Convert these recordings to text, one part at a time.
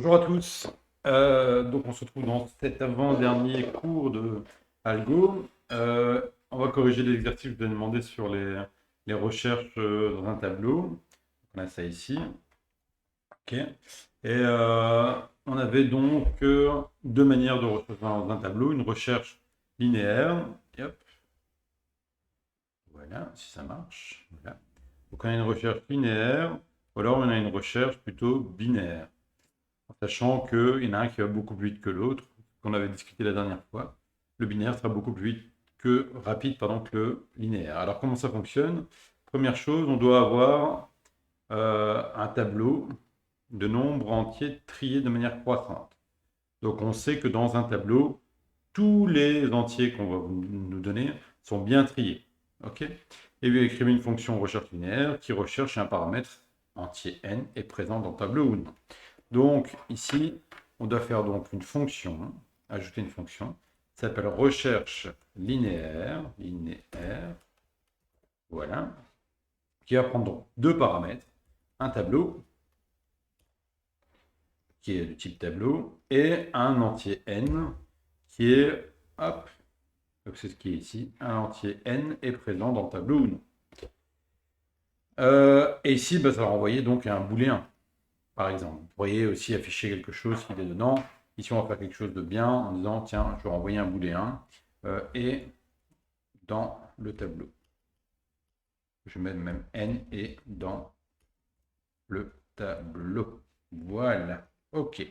Bonjour à tous. Donc on se retrouve dans cet avant-dernier cours de Algo. On va corriger l'exercice que je vous ai demandé sur les recherches dans un tableau. On a ça ici. OK. Et on avait donc deux manières de recherche dans un tableau. Une recherche linéaire. Et hop, voilà, si ça marche. Voilà. Donc on a une recherche linéaire, ou alors on a une recherche plutôt binaire. En sachant qu'il y en a un qui va beaucoup plus vite que l'autre, qu'on avait discuté la dernière fois. Le binaire sera beaucoup plus vite rapide que le linéaire. Alors comment ça fonctionne? Première chose, on doit avoir un tableau de nombres entiers triés de manière croissante. Donc on sait que dans un tableau, tous les entiers qu'on va nous donner sont bien triés. OK? Et puis écrivez une fonction recherche linéaire qui recherche si un paramètre entier n est présent dans le tableau ou non. Donc ici, on doit faire donc une fonction, ajouter une fonction, qui s'appelle recherche linéaire, voilà, qui va prendre donc deux paramètres, un tableau, qui est de type tableau, et un entier n, qui est, hop, donc c'est ce qui est ici, un entier n est présent dans le tableau ou non. Et ici, ça va renvoyer donc un booléen, par exemple. Vous pourriez aussi afficher quelque chose qui est dedans. Ici, on va faire quelque chose de bien en disant, tiens, je vais renvoyer un booléen et dans le tableau. Je mets même n et dans le tableau. Voilà. OK.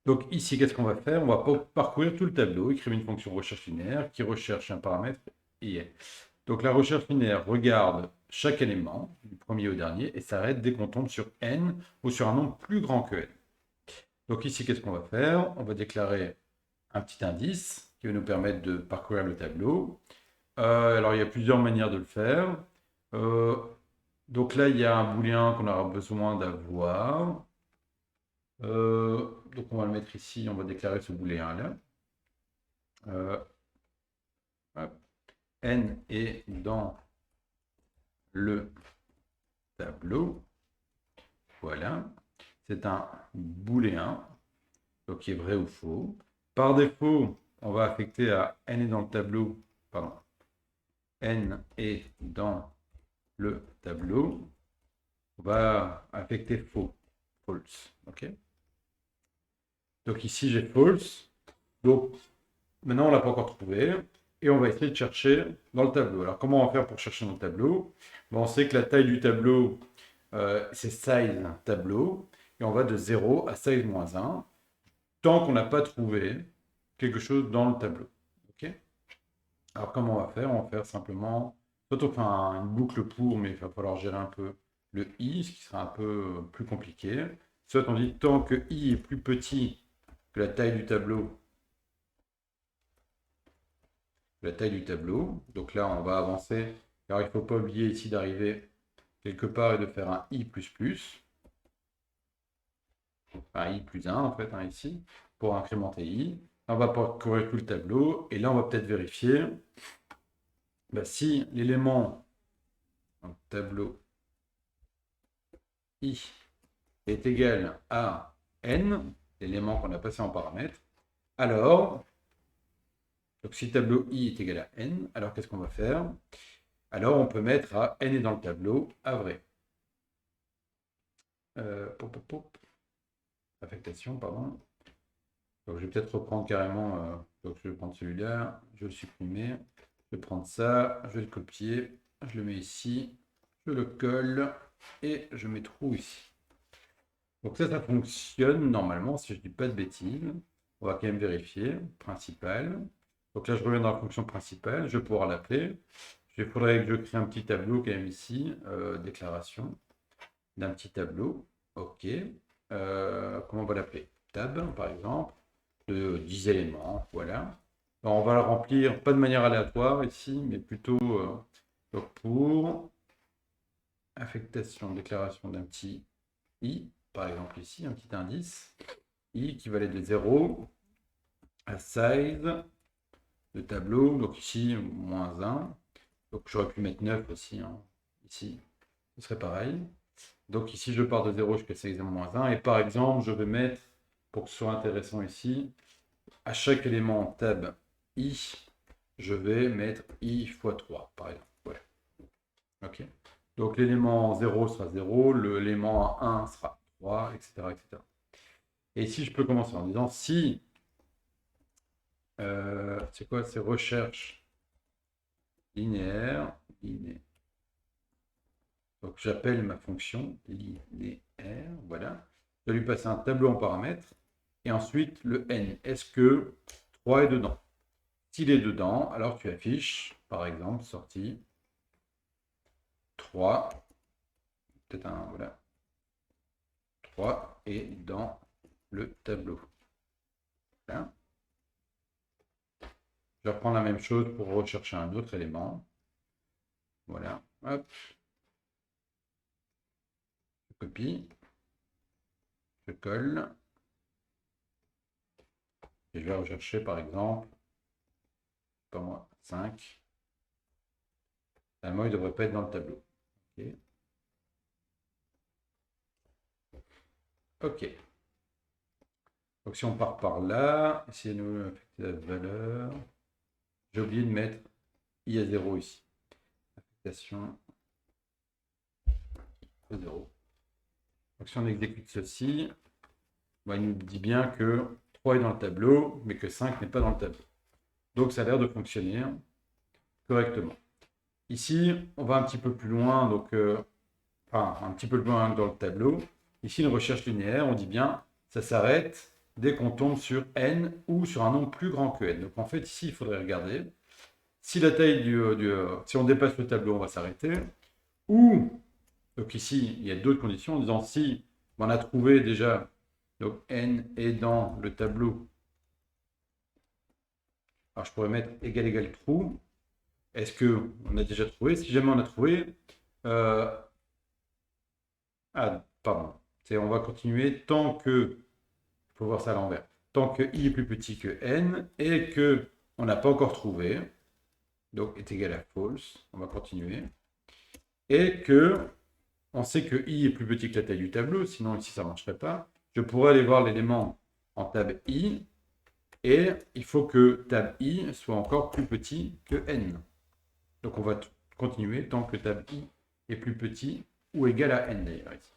Donc ici, qu'est-ce qu'on va faire? On va parcourir tout le tableau, écrire une fonction recherche linéaire qui recherche un paramètre IN. Donc la recherche linéaire regarde chaque élément, du premier au dernier, et s'arrête dès qu'on tombe sur n ou sur un nombre plus grand que n. Donc ici, qu'est-ce qu'on va faire? On va déclarer un petit indice qui va nous permettre de parcourir le tableau. Alors, il y a plusieurs manières de le faire. Euh, donc là, il y a un booléen qu'on aura besoin d'avoir. Donc on va le mettre ici, on va déclarer ce booléen-là. N est dans le tableau. Voilà. C'est un booléen, donc qui est vrai ou faux. Par défaut, on va affecter à n est dans le tableau, pardon, n est dans le tableau. On va affecter faux, false. OK? Donc ici, j'ai false. Donc maintenant, on ne l'a pas encore trouvé. Et on va essayer de chercher dans le tableau. Alors, comment on va faire pour chercher dans le tableau? On sait que la taille du tableau, c'est size tableau. Et on va de 0 à size moins 1, tant qu'on n'a pas trouvé quelque chose dans le tableau. OK? Alors, comment on va faire? On va faire simplement, soit on fait une boucle pour, mais il va falloir gérer un peu le i, ce qui sera un peu plus compliqué. Soit on dit tant que i est plus petit que la taille du tableau, Donc là, on va avancer, car il ne faut pas oublier ici d'arriver quelque part et de faire un i++, un i plus 1 en fait, ici, pour incrémenter i. On va parcourir tout le tableau, et là, on va peut-être vérifier si l'élément tableau i est égal à n, l'élément qu'on a passé en paramètre, alors, donc si tableau i est égal à n, alors qu'est-ce qu'on va faire? Alors on peut mettre à n est dans le tableau à vrai. Affectation, pardon. Donc je vais peut-être reprendre carrément, donc je vais prendre celui-là, je vais le supprimer, je vais prendre ça, je vais le copier, je le mets ici, je le colle et je mets trou ici. Donc ça fonctionne normalement, si je ne dis pas de bêtises. On va quand même vérifier. Principal. Donc là, je reviens dans la fonction principale. Je vais pouvoir l'appeler. Il faudrait que je crée un petit tableau quand même ici. Déclaration d'un petit tableau. OK. Comment on va l'appeler? Tab, par exemple. De 10 éléments. Voilà. Alors, on va le remplir, pas de manière aléatoire ici, mais plutôt donc pour affectation, déclaration d'un petit i. Par exemple ici, un petit indice, i qui va aller de 0 à size de tableau, donc ici, moins 1. Donc j'aurais pu mettre 9 aussi, ici, ce serait pareil. Donc ici, je pars de 0 jusqu'à -1. Et par exemple, je vais mettre, pour que ce soit intéressant ici, à chaque élément tab i, je vais mettre i fois 3, par exemple. Voilà. OK. Donc l'élément 0 sera 0, l'élément 1 sera 3, etc., etc. Et ici, je peux commencer en disant si, c'est quoi? C'est recherche linéaire. Donc j'appelle ma fonction linéaire, voilà. Je vais lui passer un tableau en paramètres. Et ensuite, le n. Est-ce que 3 est dedans? S'il est dedans, alors tu affiches, par exemple, sortie 3, peut-être un, voilà, 3 est dans le tableau. Voilà. Je vais reprendre la même chose pour rechercher un autre élément. Voilà, hop. Je copie, je colle. Et je vais rechercher, par exemple, pas moi, 5. Normalement, il ne devrait pas être dans le tableau. OK. OK. Donc si on part par là, essayer de nous affecter la valeur. J'ai oublié de mettre i à 0 ici. Affectation à 0. Donc si on exécute ceci, il nous dit bien que 3 est dans le tableau, mais que 5 n'est pas dans le tableau. Donc ça a l'air de fonctionner correctement. Ici, on va un petit peu plus loin, donc enfin un petit peu plus loin que dans le tableau. Ici, une recherche linéaire, on dit bien, ça s'arrête dès qu'on tombe sur n ou sur un nombre plus grand que n. Donc en fait, ici, il faudrait regarder. Si la taille si on dépasse le tableau, on va s'arrêter. Ou, donc ici, il y a d'autres conditions en disant si on a trouvé déjà, donc n est dans le tableau. Alors je pourrais mettre égal égal true. Est-ce qu'on a déjà trouvé? Si jamais on a trouvé, ah, pardon. On va continuer tant que, il faut voir ça à l'envers, tant que i est plus petit que n et que on n'a pas encore trouvé, donc est égal à false, on va continuer, et que on sait que i est plus petit que la taille du tableau, sinon ici ça ne marcherait pas. Je pourrais aller voir l'élément en tab i, et il faut que tab i soit encore plus petit que n. Donc on va continuer tant que tab i est plus petit ou égal à n d'ailleurs ici.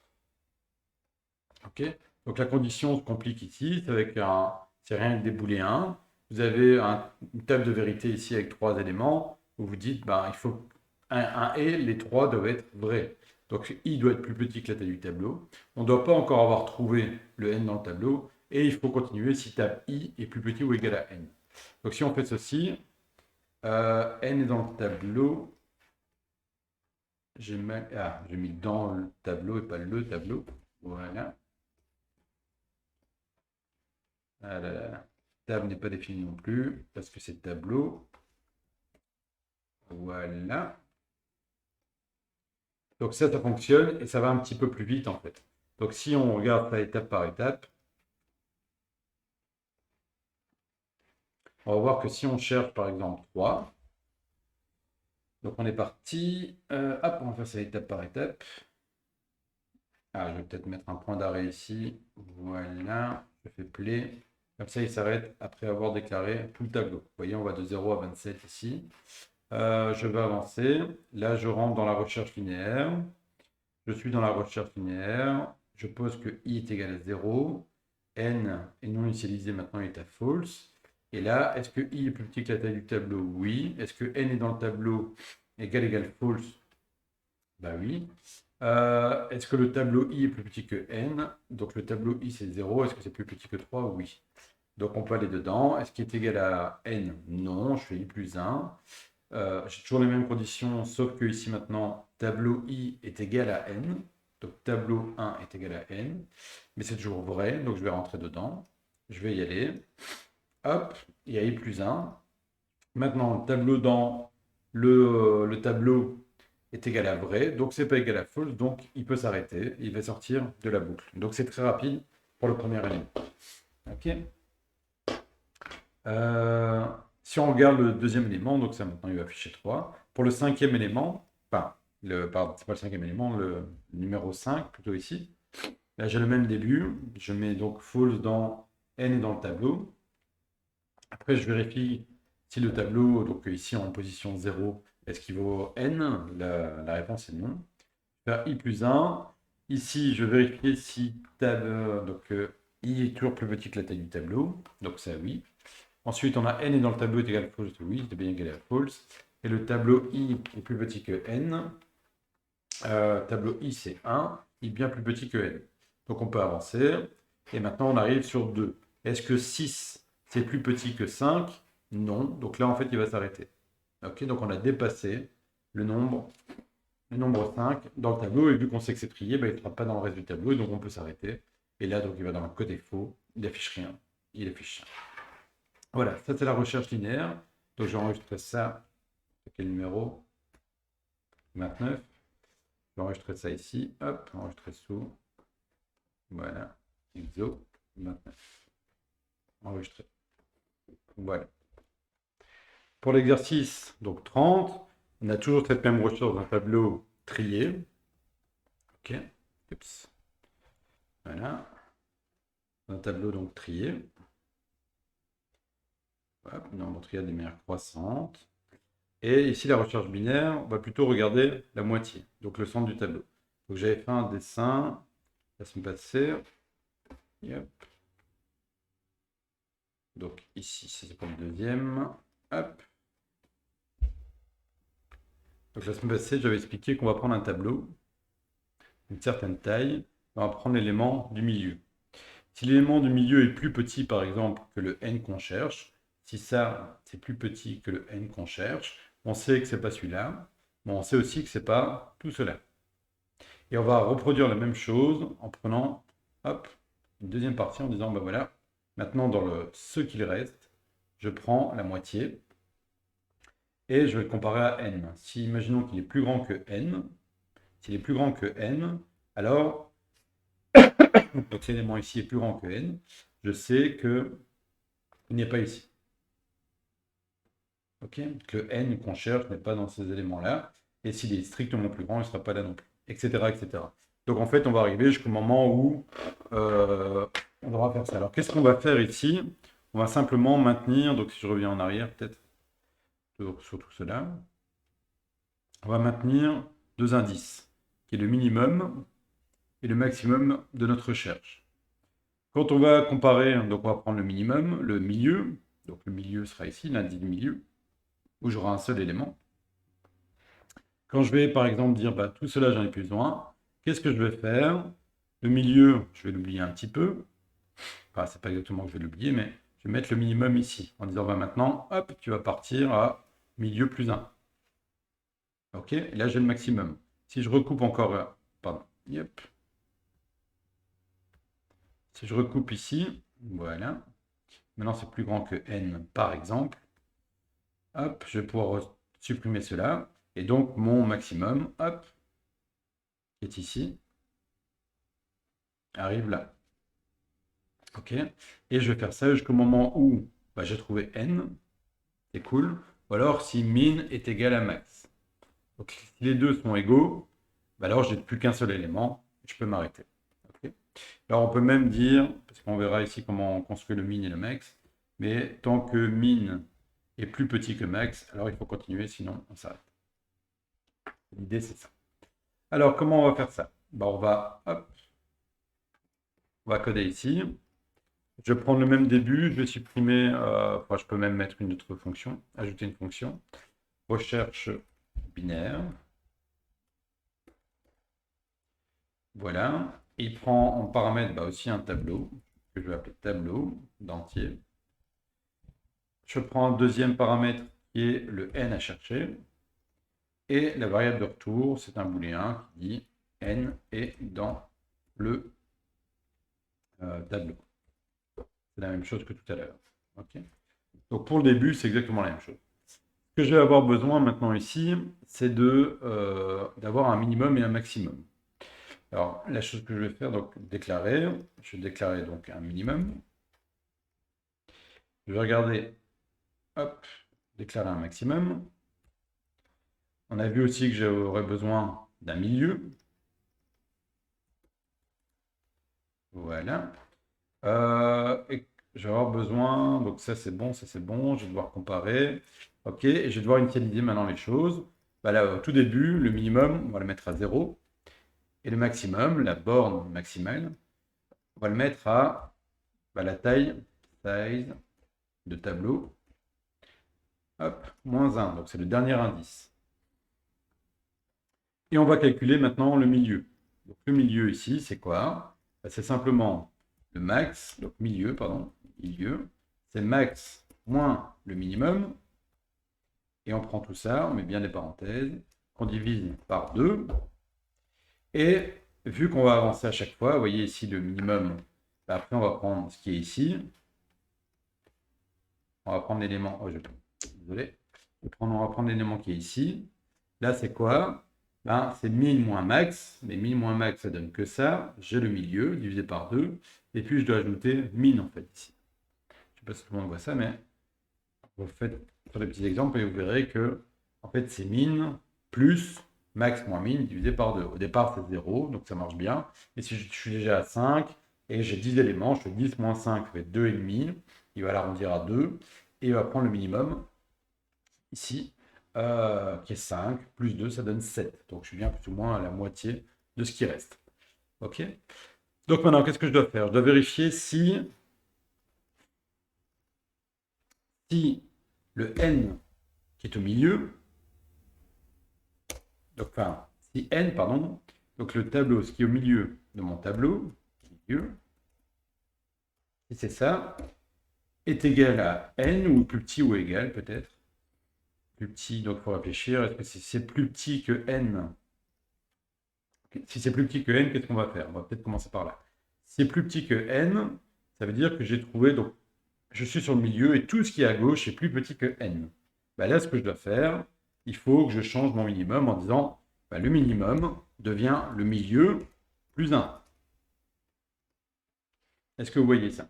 Ok. Donc la condition se complique ici, c'est rien que des booléens. Vous avez une table de vérité ici avec 3 éléments. Vous vous dites, il faut un et, les 3 doivent être vrais. Donc i doit être plus petit que la taille du tableau. On ne doit pas encore avoir trouvé le n dans le tableau. Et il faut continuer si tab i est plus petit ou égal à n. Donc si on fait ceci, n est dans le tableau. J'ai mis dans le tableau et pas le tableau. Voilà. Ah là là. Table n'est pas définie non plus parce que c'est tableau. Voilà. Donc ça fonctionne et ça va un petit peu plus vite en fait. Donc si on regarde ça étape par étape, on va voir que si on cherche par exemple 3, donc on est parti, hop, on va faire ça étape par étape. Ah, je vais peut-être mettre un point d'arrêt ici. Voilà, je fais play. Comme ça, il s'arrête après avoir déclaré tout le tableau. Vous voyez, on va de 0 à 27 ici. Je vais avancer. Là, je rentre dans la recherche linéaire. Je suis dans la recherche linéaire. Je pose que i est égal à 0. N est non initialisé, maintenant il est à false. Et là, est-ce que i est plus petit que la taille du tableau? Oui. Est-ce que n est dans le tableau égal false? Bah oui. Est-ce que le tableau i est plus petit que n? Donc le tableau i c'est 0. Est-ce que c'est plus petit que 3? Oui. Donc on peut aller dedans. Est-ce qu'il est égal à n? Non. Je fais i plus 1. J'ai toujours les mêmes conditions, sauf que ici maintenant, tableau i est égal à n. Donc tableau 1 est égal à n. Mais c'est toujours vrai, donc je vais rentrer dedans. Je vais y aller. Hop, il y a i plus 1. Maintenant, le tableau dans le tableau est égal à vrai, donc c'est pas égal à false, donc il peut s'arrêter, il va sortir de la boucle. Donc c'est très rapide pour le premier élément. Ok. Si on regarde le deuxième élément, donc ça maintenant il va afficher 3. Pour le cinquième élément, enfin, Pardon, c'est pas le cinquième élément, le numéro 5, plutôt ici. Là, j'ai le même début. Je mets donc false dans n et dans le tableau. Après, je vérifie si le tableau, donc ici en position 0, est-ce qu'il vaut n? La réponse est non. Je vais faire i plus 1. Ici, je vais vérifier si i est toujours plus petit que la taille du tableau. Donc ça, oui. Ensuite, on a n est dans le tableau est égal à false, oui, c'est bien égal à false. Et le tableau i est plus petit que n. Tableau i, c'est 1, i bien plus petit que n. Donc on peut avancer. Et maintenant, on arrive sur 2. Est-ce que 6, c'est plus petit que 5? Non. Donc là, en fait, il va s'arrêter. Ok, donc on a dépassé le nombre 5 dans le tableau. Et vu qu'on sait que c'est trié, il ne sera pas dans le reste du tableau. Donc on peut s'arrêter. Et là, donc il va dans le côté faux. Il n'affiche rien. Il affiche ça. Voilà, ça c'est la recherche linéaire. Donc j'enregistre ça. Quel numéro? 29. Je vais enregistrer ça ici. Hop, enregistrer sous. Voilà. Exo 29. Enregistrer. Voilà. Pour l'exercice, donc 30, on a toujours cette même recherche dans un tableau trié. Ok. Oups. Voilà. Un tableau donc trié. Hop, nombre trié de manière croissante. Et ici, la recherche binaire, on va plutôt regarder la moitié, donc le centre du tableau. Donc j'avais fait un dessin la semaine passée. Yep. Donc ici, c'est pour le deuxième. Hop. Donc la semaine passée, j'avais expliqué qu'on va prendre un tableau d'une certaine taille. On va prendre l'élément du milieu. Si l'élément du milieu est plus petit, par exemple, que le n qu'on cherche, si ça, c'est plus petit que le n qu'on cherche, on sait que ce n'est pas celui-là, mais on sait aussi que ce n'est pas tout cela. Et on va reproduire la même chose en prenant hop, une deuxième partie en disant, ben voilà, maintenant dans ce qu'il reste, je prends la moitié et je vais le comparer à n. Si imaginons qu'il est plus grand que n, s'il est plus grand que n, alors, donc l'élément ici est plus grand que n, je sais qu'il n'est pas ici. Ok, que n qu'on cherche n'est pas dans ces éléments-là, et s'il est strictement plus grand, il ne sera pas là non plus, etc., etc. Donc en fait, on va arriver jusqu'au moment où on devra faire ça. Alors qu'est-ce qu'on va faire ici? On va simplement maintenir, donc si je reviens en arrière, peut-être sur tout cela, on va maintenir deux indices, qui est le minimum et le maximum de notre recherche. Quand on va comparer, donc on va prendre le minimum, le milieu, donc le milieu sera ici, l'indice du milieu, où j'aurai un seul élément. Quand je vais, par exemple, dire bah, tout cela, j'en ai plus besoin, qu'est-ce que je vais faire? Le milieu, je vais l'oublier un petit peu. Enfin, c'est pas exactement que je vais l'oublier, mais je vais mettre le minimum ici, en disant bah, maintenant, hop, tu vas partir à milieu plus 1. Ok, et là, j'ai le maximum. Si je recoupe encore, pardon, yep. Si je recoupe ici, voilà. Maintenant, c'est plus grand que n, par exemple. Hop, je vais pouvoir supprimer cela. Et donc, mon maximum, hop, qui est ici, arrive là. Ok. Et je vais faire ça jusqu'au moment où bah, j'ai trouvé n. C'est cool. Ou alors, si min est égal à max. Donc, si les deux sont égaux, bah, alors, j'ai plus qu'un seul élément. Je peux m'arrêter. Okay. Alors, on peut même dire, parce qu'on verra ici comment on construit le min et le max, mais tant que min est plus petit que max, alors il faut continuer, sinon on s'arrête. L'idée, c'est ça. Alors, comment on va faire ça? Bah, on va coder ici. Je vais prendre le même début, je vais supprimer, enfin, je peux même mettre une autre fonction, ajouter une fonction. Recherche binaire. Voilà. Il prend en paramètre aussi un tableau, que je vais appeler tableau d'entier. Je prends un deuxième paramètre qui est le n à chercher. Et la variable de retour, c'est un booléen qui dit n est dans le tableau. C'est la même chose que tout à l'heure. Okay. Donc pour le début, c'est exactement la même chose. Ce que je vais avoir besoin maintenant ici, c'est d'avoir un minimum et un maximum. Alors la chose que je vais faire, donc déclarer, je vais déclarer donc un minimum. Je vais regarder, hop, déclarer un maximum. On a vu aussi que j'aurais besoin d'un milieu. Voilà. Et je vais avoir besoin, donc ça c'est bon, je vais devoir comparer. Ok, et je vais devoir initialiser maintenant les choses. Bah là, au tout début, le minimum, on va le mettre à 0. Et le maximum, la borne maximale, on va le mettre à la taille, size de tableau. Hop, moins 1, donc c'est le dernier indice. Et on va calculer maintenant le milieu. Donc le milieu ici, c'est quoi? Bah, c'est simplement le max, donc milieu, c'est max moins le minimum. Et on prend tout ça, on met bien les parenthèses, qu'on divise par 2. Et vu qu'on va avancer à chaque fois, vous voyez ici le minimum, bah, après on va prendre ce qui est ici. On va prendre l'élément, désolé, on va prendre l'élément qui est ici. Là c'est quoi? Ben, c'est min moins max, mais min moins max ça donne que ça. J'ai le milieu divisé par 2, et puis je dois ajouter min en fait ici. Je ne sais pas si tout le monde voit ça, mais vous faites sur les petits exemples et vous verrez que en fait c'est min plus max moins min divisé par 2. Au départ c'est 0, donc ça marche bien. Et si je suis déjà à 5 et j'ai 10 éléments, je fais 10 moins 5, ça fait 2,5. Il va l'arrondir à 2 et il va prendre le minimum ici, qui est 5, plus 2, ça donne 7. Donc je suis bien plus ou moins à la moitié de ce qui reste. Ok? Donc maintenant, qu'est-ce que je dois faire? Je dois vérifier si le n qui est au milieu, donc enfin, si n, pardon, donc le tableau, ce qui est au milieu de mon tableau, si c'est ça, est égal à n, ou plus petit ou égal peut-être. Plus petit, donc il faut réfléchir, est-ce que si c'est plus petit que n, si c'est plus petit que n, qu'est-ce qu'on va faire? On va peut-être commencer par là. Si c'est plus petit que n, ça veut dire que j'ai trouvé, donc je suis sur le milieu et tout ce qui est à gauche est plus petit que n. Bah là, ce que je dois faire, il faut que je change mon minimum en disant bah, le minimum devient le milieu plus 1. Est-ce que vous voyez ça?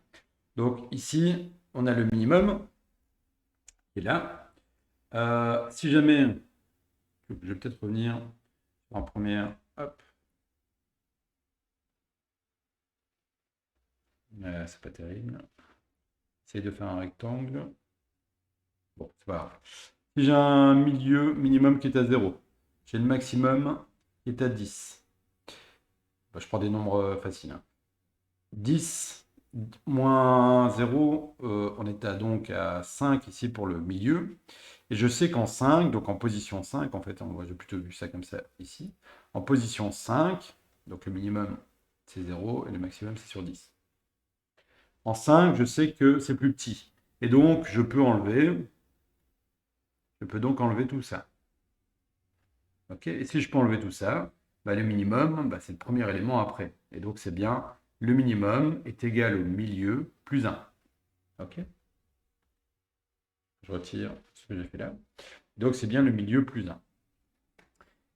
Donc ici, on a le minimum qui est là. Si jamais, je vais peut-être revenir en première, hop. C'est pas terrible. Essaye de faire un rectangle. Bon, c'est pas grave. Si j'ai un milieu minimum qui est à 0, j'ai le maximum qui est à 10. Bah, je prends des nombres faciles. Hein. 10 moins 0, on est donc à 5 ici pour le milieu. Et je sais qu'en 5, donc en position 5, en fait, j'ai plutôt vu ça comme ça ici. En position 5, donc le minimum c'est 0 et le maximum c'est sur 10. En 5, je sais que c'est plus petit. Et donc, je peux donc enlever tout ça. Ok, et si je peux enlever tout ça, bah, le minimum, bah, c'est le premier élément après. Et donc, c'est bien le minimum est égal au milieu plus 1. Ok? Je retire ce que j'ai fait là. Donc, c'est bien le milieu plus 1.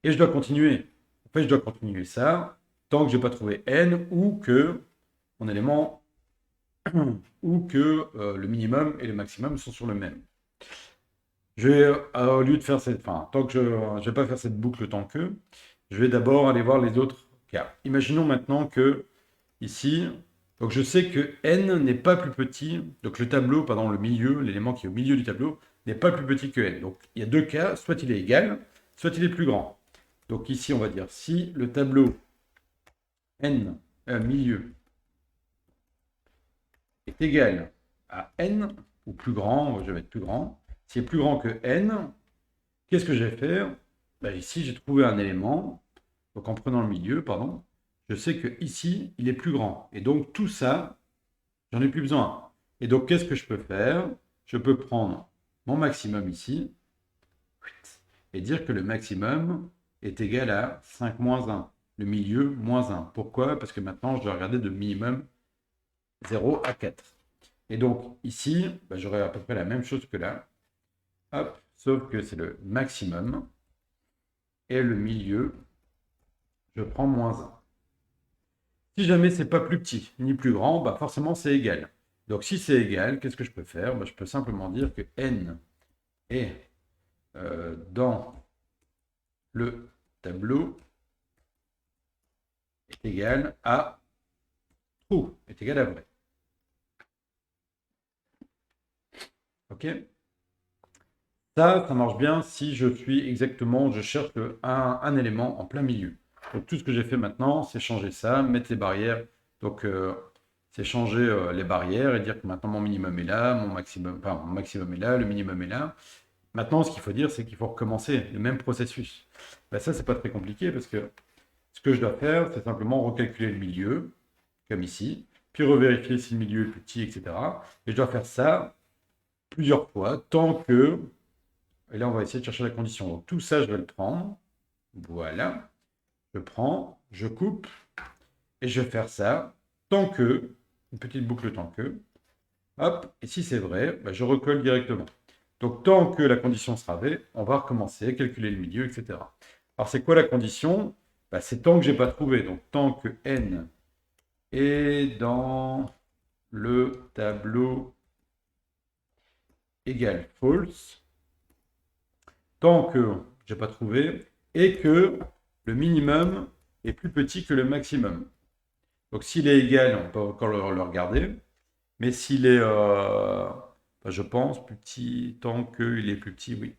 Et je dois continuer. En fait, je dois continuer ça tant que je n'ai pas trouvé n ou que mon élément ou que le minimum et le maximum sont sur le même. Je vais, au lieu de faire cette, enfin, tant que je ne vais pas faire cette boucle tant que, je vais d'abord aller voir les autres cas. Imaginons maintenant que ici, donc je sais que n n'est pas plus petit, donc le tableau, pardon, le milieu, l'élément qui est au milieu du tableau, n'est pas plus petit que n. Donc il y a deux cas, soit il est égal, soit il est plus grand. Donc ici, on va dire si le tableau n, milieu, est égal à n, ou plus grand, je vais mettre plus grand, s'il est plus grand que n, qu'est-ce que je vais faire? Ben, ici, j'ai trouvé un élément, donc en prenant le milieu, pardon, je sais que ici, il est plus grand. Et donc tout ça, j'en ai plus besoin. Et donc qu'est-ce que je peux faire? Je peux prendre mon maximum ici et dire que le maximum est égal à 5 moins 1. Le milieu, moins 1. Pourquoi? Parce que maintenant, je dois regarder de minimum 0 à 4. Et donc ici, ben, j'aurai à peu près la même chose que là. Hop, sauf que c'est le maximum. Et le milieu, je prends moins 1. Si jamais c'est pas plus petit ni plus grand, bah forcément c'est égal. Donc si c'est égal, qu'est-ce que je peux faire? Bah, je peux simplement dire que n est dans le tableau est égal à true, est égal à vrai. OK? Ça marche bien si je suis exactement, je cherche un élément en plein milieu. Donc tout ce que j'ai fait maintenant, c'est changer ça, mettre les barrières. Donc c'est changer les barrières et dire que maintenant mon minimum est là, mon maximum est là, le minimum est là. Maintenant, ce qu'il faut dire, c'est qu'il faut recommencer le même processus. Ben, ça, c'est pas très compliqué parce que ce que je dois faire, c'est simplement recalculer le milieu, comme ici, puis revérifier si le milieu est plus petit, etc. Et je dois faire ça plusieurs fois, tant que... Et là, on va essayer de chercher la condition. Donc, tout ça, je vais le prendre. Voilà. Je prends, je coupe, et je vais faire ça tant que, une petite boucle tant que, hop, et si c'est vrai, ben, je recolle directement. Donc, tant que la condition sera vraie, on va recommencer, calculer le milieu, etc. Alors, c'est quoi la condition? Ben, c'est tant que je n'ai pas trouvé. Donc, tant que n est dans le tableau égal false, tant que je n'ai pas trouvé, et que le minimum est plus petit que le maximum. Donc, s'il est égal, on peut encore le regarder. Mais s'il est, je pense, petit, tant qu'il est plus petit, oui.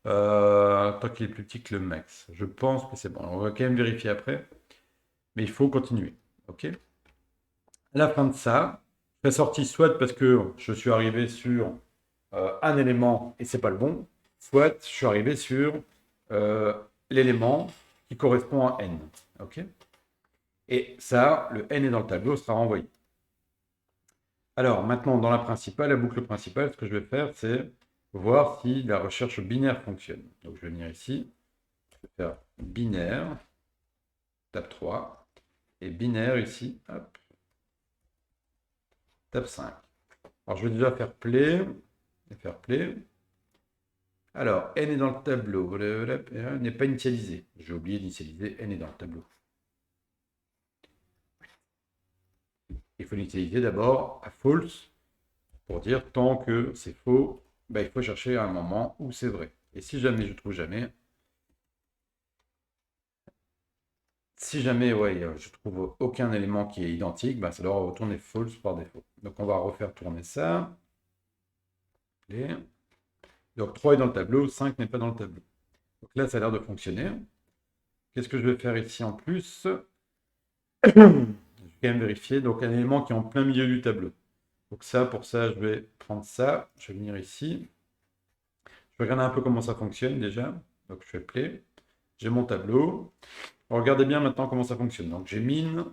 Tant qu'il est plus petit que le max. Je pense que c'est bon. On va quand même vérifier après. Mais il faut continuer. OK? À la fin de ça, je fais sortie soit parce que je suis arrivé sur un élément et c'est pas le bon, soit je suis arrivé sur l'élément qui correspond à n. OK? Et ça, le n est dans le tableau, sera renvoyé. Alors, maintenant, dans la principale, la boucle principale, ce que je vais faire, c'est voir si la recherche binaire fonctionne. Donc, je vais venir ici, je vais faire binaire, tab 3, et binaire ici, hop, tab 5. Alors, je vais déjà faire play, et faire play. Alors, n est dans le tableau, n'est pas initialisé. J'ai oublié d'initialiser, n est dans le tableau. Il faut l'initialiser d'abord à false, pour dire tant que c'est faux, ben, il faut chercher à un moment où c'est vrai. Et si jamais je trouve jamais, ouais, je trouve aucun élément qui est identique, ben, ça doit retourner false par défaut. Donc on va refaire tourner ça. Donc 3 est dans le tableau, 5 n'est pas dans le tableau. Donc là, ça a l'air de fonctionner. Qu'est-ce que je vais faire ici en plus? Je vais quand même vérifier. Donc un élément qui est en plein milieu du tableau. Donc ça, pour ça, je vais prendre ça. Je vais venir ici. Je vais regarder un peu comment ça fonctionne déjà. Donc je fais play. J'ai mon tableau. Regardez bien maintenant comment ça fonctionne. Donc j'ai min,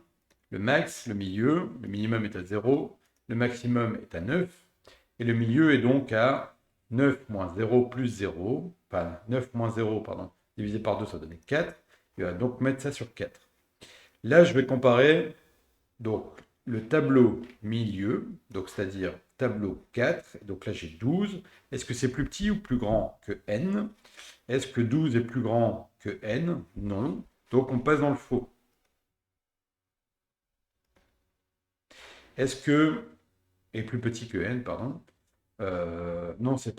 le max, le milieu. Le minimum est à 0. Le maximum est à 9. Et le milieu est donc à 9 moins 0 plus 0. Enfin, 9 moins 0, pardon, divisé par 2, ça va donner 4. Il va donc mettre ça sur 4. Là, je vais comparer donc, le tableau milieu, donc c'est-à-dire tableau 4. Donc là, j'ai 12. Est-ce que c'est plus petit ou plus grand que n? Est-ce que 12 est plus grand que n? Non. Donc on passe dans le faux. Est-ce que est plus petit que n, pardon? Non, c'est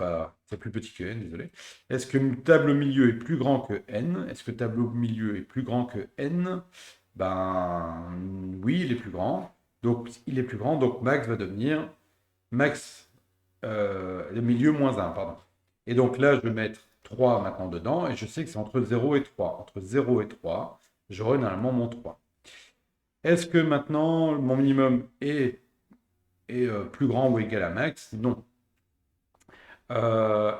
plus petit que n, désolé. Est-ce que le tableau milieu est plus grand que n? Est-ce que le tableau milieu est plus grand que n? Ben oui, il est plus grand. Donc il est plus grand, donc max va devenir max le milieu moins 1, pardon. Et donc là, je vais mettre 3 maintenant dedans, et je sais que c'est entre 0 et 3. Entre 0 et 3, j'aurai normalement mon 3. Est-ce que maintenant, mon minimum est plus grand ou égal à max? Non.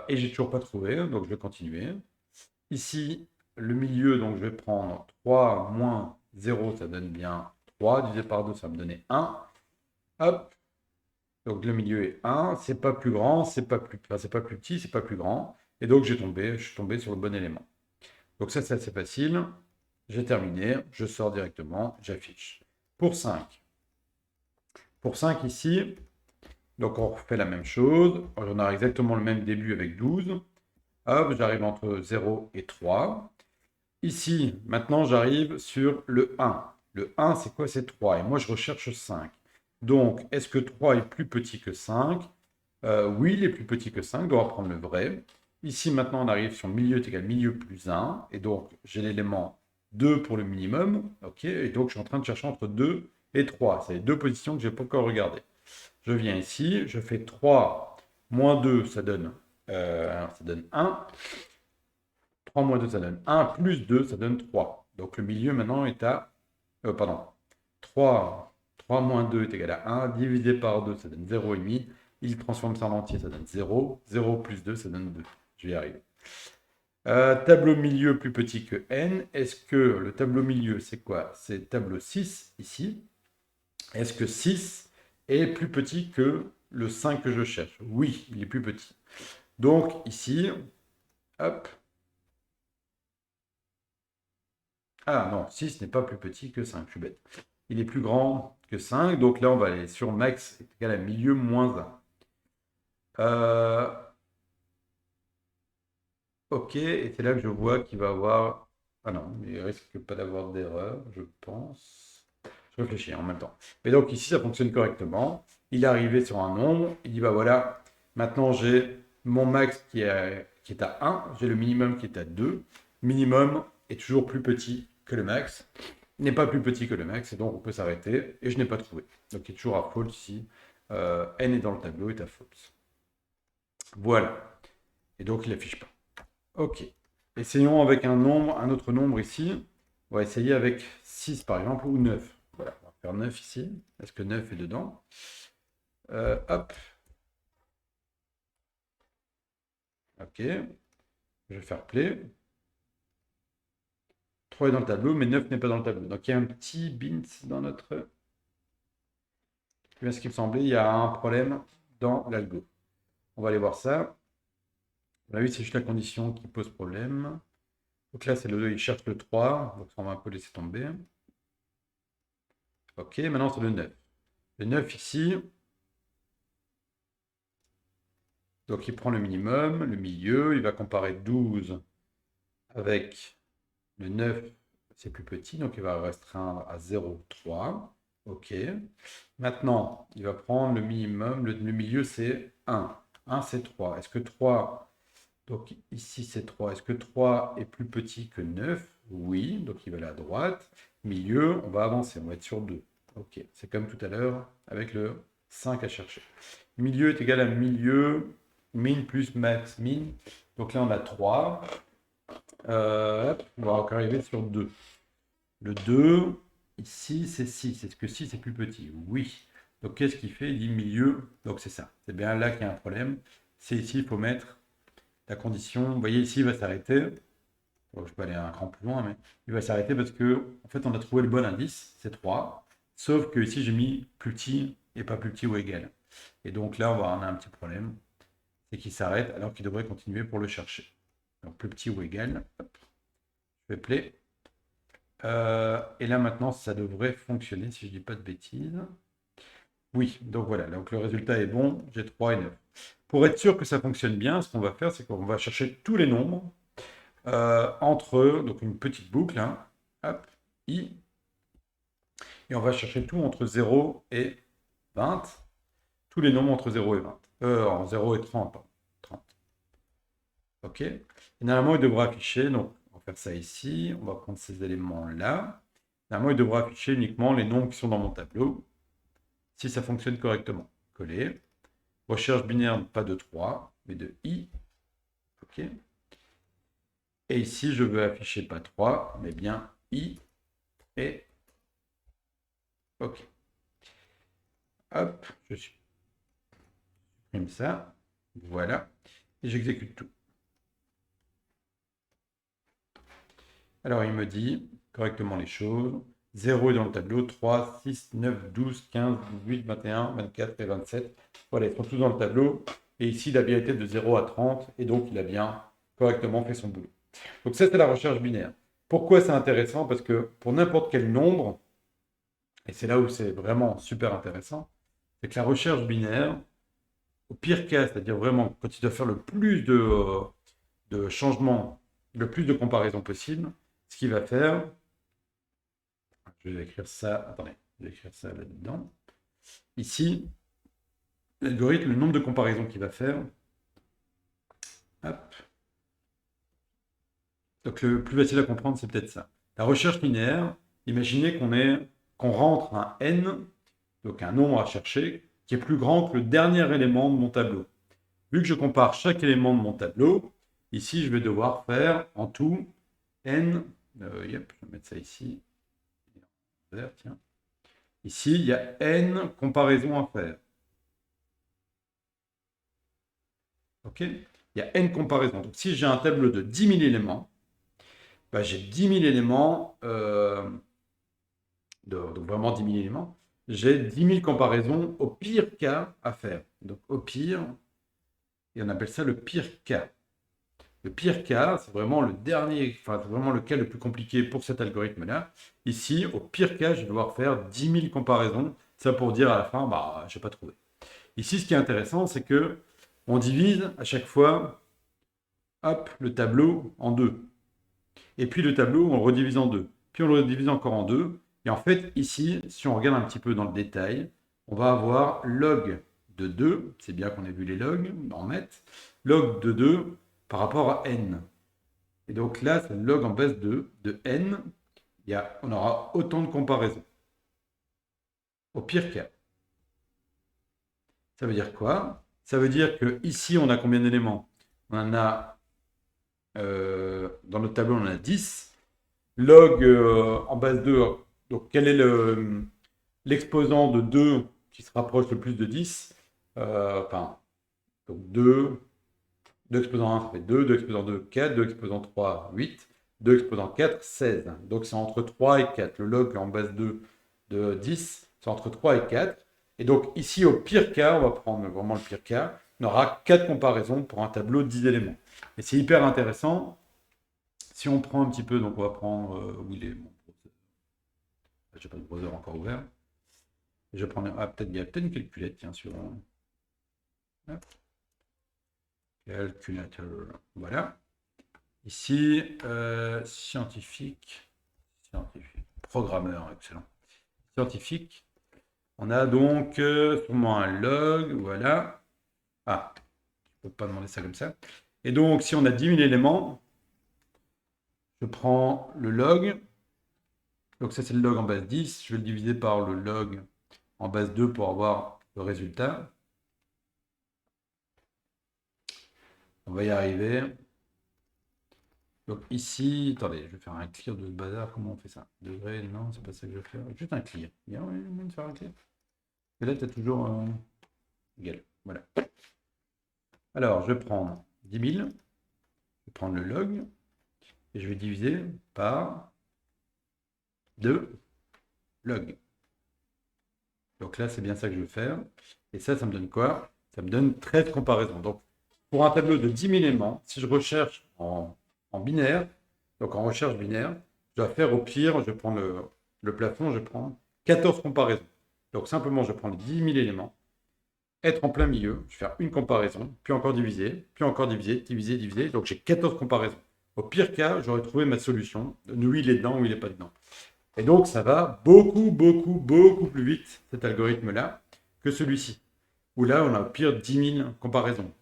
Et j'ai toujours pas trouvé, donc je vais continuer. Ici, le milieu, donc je vais prendre 3 moins 0, ça donne bien 3, divisé par 2, ça va me donner 1. Hop, donc le milieu est 1, c'est pas plus grand, c'est pas plus petit, c'est pas plus grand. Et donc je suis tombé sur le bon élément. Donc ça, c'est assez facile. J'ai terminé, je sors directement, j'affiche. Pour 5. Pour 5 ici, donc on refait la même chose. On a exactement le même début avec 12. Hop, j'arrive entre 0 et 3. Ici, maintenant, j'arrive sur le 1. Le 1, c'est quoi? C'est 3. Et moi, je recherche 5. Donc, est-ce que 3 est plus petit que 5? Oui, il est plus petit que 5. On va prendre le vrai. Ici, maintenant, on arrive sur milieu est égal milieu plus 1. Et donc, j'ai l'élément 2 pour le minimum. OK. Et donc, je suis en train de chercher entre 2 et 3. C'est les deux positions que je n'ai pas encore regardées. Je viens ici, je fais 3 moins 2, ça donne 1. 3 moins 2, ça donne 1. Plus 2, ça donne 3. Donc, le milieu, maintenant, est à... pardon. 3 moins 2 est égal à 1. Divisé par 2, ça donne 0,5. Il transforme ça en entier, ça donne 0. 0 plus 2, ça donne 2. Je vais y arriver. Tableau milieu plus petit que n. Est-ce que le tableau milieu, c'est quoi? C'est tableau 6 ici. Est-ce que 6 est plus petit que le 5 que je cherche? Oui, il est plus petit. Donc ici, hop. Ah non, 6 n'est pas plus petit que 5, je suis bête. Il est plus grand que 5, donc là on va aller sur max est égal à milieu moins 1. Ok, et c'est là que je vois qu'il va avoir... Ah non, il risque pas d'avoir d'erreur, je pense. Je réfléchis en même temps. Mais donc ici, ça fonctionne correctement. Il est arrivé sur un nombre. Il dit, bah voilà, maintenant j'ai mon max qui est à 1. J'ai le minimum qui est à 2. Minimum est toujours plus petit que le max. N'est pas plus petit que le max, et donc on peut s'arrêter. Et je n'ai pas trouvé. Donc il est toujours à false ici. N est dans le tableau, est à false. Voilà. Et donc il n'affiche pas. Ok. Essayons avec un autre nombre ici. On va essayer avec 6 par exemple, ou 9. Voilà, on va faire 9 ici. Est-ce que 9 est dedans? Hop. Ok. Je vais faire play. 3 est dans le tableau, mais 9 n'est pas dans le tableau. Donc il y a un petit bint dans notre... Ce qui me semblait, il y a un problème dans l'algo. On va aller voir ça. Là, oui, c'est juste la condition qui pose problème. Donc là, c'est le 2, il cherche le 3. Donc on va un peu laisser tomber. Ok, maintenant c'est le 9. Le 9 ici, donc il prend le minimum, le milieu, il va comparer 12 avec le 9, c'est plus petit, donc il va restreindre à 0,3. Ok. Maintenant, il va prendre le minimum, le milieu c'est 1. 1 c'est 3. Est-ce que 3, donc ici c'est 3, est-ce que 3 est plus petit que 9? Oui, donc il va aller à droite. Milieu, on va avancer, on va être sur 2. Ok, c'est comme tout à l'heure avec le 5 à chercher. Milieu est égal à milieu, min plus max min. Donc là, on a 3. On va encore arriver sur 2. Le 2, ici, c'est 6. Est-ce que 6 est plus petit? Oui. Donc qu'est-ce qu'il fait? Il dit milieu. Donc c'est ça. C'est bien là qu'il y a un problème. C'est ici, il faut mettre la condition. Vous voyez, ici, il va s'arrêter. Bon, je peux aller un cran plus loin, mais il va s'arrêter parce que, en fait, on a trouvé le bon indice, c'est 3. Sauf que ici, j'ai mis plus petit et pas plus petit ou égal. Et donc là, on a un petit problème. C'est qu'il s'arrête alors qu'il devrait continuer pour le chercher. Donc plus petit ou égal. Hop. Je fais play. Et là, maintenant, ça devrait fonctionner si je ne dis pas de bêtises. Oui, donc voilà. Donc le résultat est bon. J'ai 3 et 9. Pour être sûr que ça fonctionne bien, ce qu'on va faire, c'est qu'on va chercher tous les nombres entre eux, donc une petite boucle, hein, hop, i, et on va chercher tout entre 0 et 20, tous les nombres entre 0 et 20, en 0 et 30, pardon, 30. Ok, et normalement il devra afficher, donc on va faire ça ici, on va prendre ces éléments-là, normalement il devra afficher uniquement les nombres qui sont dans mon tableau, si ça fonctionne correctement. Coller, recherche binaire, pas de 3, mais de i, ok. Et ici, je veux afficher pas 3, mais bien I et OK. Hop, je supprime ça. Voilà. Et j'exécute tout. Alors, il me dit correctement les choses. 0 est dans le tableau. 3, 6, 9, 12, 15, 18, 21, 24 et 27. Voilà, ils sont tous dans le tableau. Et ici, il a bien été de 0 à 30. Et donc, il a bien correctement fait son boulot. Donc, ça, c'est la recherche binaire. Pourquoi c'est intéressant? Parce que pour n'importe quel nombre, et c'est là où c'est vraiment super intéressant, c'est que la recherche binaire, au pire cas, c'est-à-dire vraiment quand il doit faire le plus de changements, le plus de comparaisons possible, ce qu'il va faire, je vais écrire ça, attendez, je vais écrire ça là-dedans. Ici, l'algorithme, le nombre de comparaisons qu'il va faire, hop, Donc le plus facile à comprendre, c'est peut-être ça. La recherche linéaire, imaginez qu'on rentre un n, donc un nombre à chercher, qui est plus grand que le dernier élément de mon tableau. Vu que je compare chaque élément de mon tableau, ici, je vais devoir faire en tout n. Yep, je vais mettre ça ici. Tiens. Ici, il y a n comparaisons à faire. OK? Il y a n comparaisons. Donc, si j'ai un tableau de 10 000 éléments, bah, j'ai 10 000 éléments, donc vraiment 10 000 éléments. J'ai 10 000 comparaisons au pire cas à faire. Donc, au pire, et on appelle ça le pire cas. Le pire cas, c'est vraiment le dernier, enfin, c'est vraiment le cas le plus compliqué pour cet algorithme-là. Ici, au pire cas, je vais devoir faire 10 000 comparaisons. Ça pour dire à la fin, bah, je n'ai pas trouvé. Ici, ce qui est intéressant, c'est que on divise à chaque fois, hop, le tableau en deux. Et puis le tableau, on le redivise en deux. Puis on le redivise encore en deux. Et en fait, ici, si on regarde un petit peu dans le détail, on va avoir log de 2, c'est bien qu'on ait vu les logs en maths, log de 2 par rapport à n. Et donc là, c'est log en base 2 de n. On aura autant de comparaisons. Au pire cas. Ça veut dire quoi? Ça veut dire que ici, on a combien d'éléments? On en a, dans notre tableau, on en a 10. Log en base 2, donc quel est l'exposant de 2 qui se rapproche le plus de 10? Enfin, donc 2, 2 exposant 1, ça fait 2, 2 exposant 2, 4, 2 exposant 3, 8, 2 exposant 4, 16. Donc c'est entre 3 et 4. Le log en base 2 de 10, c'est entre 3 et 4. Et donc ici, au pire cas, on va prendre vraiment le pire cas, on aura 4 comparaisons pour un tableau de 10 éléments. Et c'est hyper intéressant. Si on prend un petit peu, donc on va prendre, où il est mon browser. Je n'ai pas de browser encore ouvert. Je vais prendre, il y a peut-être une calculette, tiens, sur calculateur. Voilà. Ici, scientifique, programmeur, excellent. Scientifique. On a donc sûrement un log, voilà. Ah, je ne peux pas demander ça comme ça. Et donc, si on a 10 000 éléments, je prends le log. Donc ça, c'est le log en base 10. Je vais le diviser par le log en base 2 pour avoir le résultat. On va y arriver. Donc ici, attendez, je vais faire un clear de ce bazar. Comment on fait ça? Degré, non, c'est pas ça que je vais faire. Juste un clear. Il y a moyen de faire un clear. Et là, tu as toujours égal. Voilà. Alors, je vais prendre 10 000. Je vais prendre le log. Et je vais diviser par 2 log. Donc là, c'est bien ça que je veux faire. Et ça me donne quoi? Ça me donne 13 comparaisons. Donc, pour un tableau de 10 000 éléments, si je recherche en binaire, donc en recherche binaire, je dois faire au pire, je prends le plafond, je prends 14 comparaisons. Donc simplement, je prends les 10 000 éléments, être en plein milieu, je vais faire une comparaison, puis encore diviser, puis encore diviser, diviser, diviser. Donc j'ai 14 comparaisons. Au pire cas, j'aurais trouvé ma solution. Oui, il est dedans ou il n'est pas dedans. Et donc, ça va beaucoup, beaucoup, beaucoup plus vite, cet algorithme-là, que celui-ci. Où là, on a au pire 10 000 comparaisons.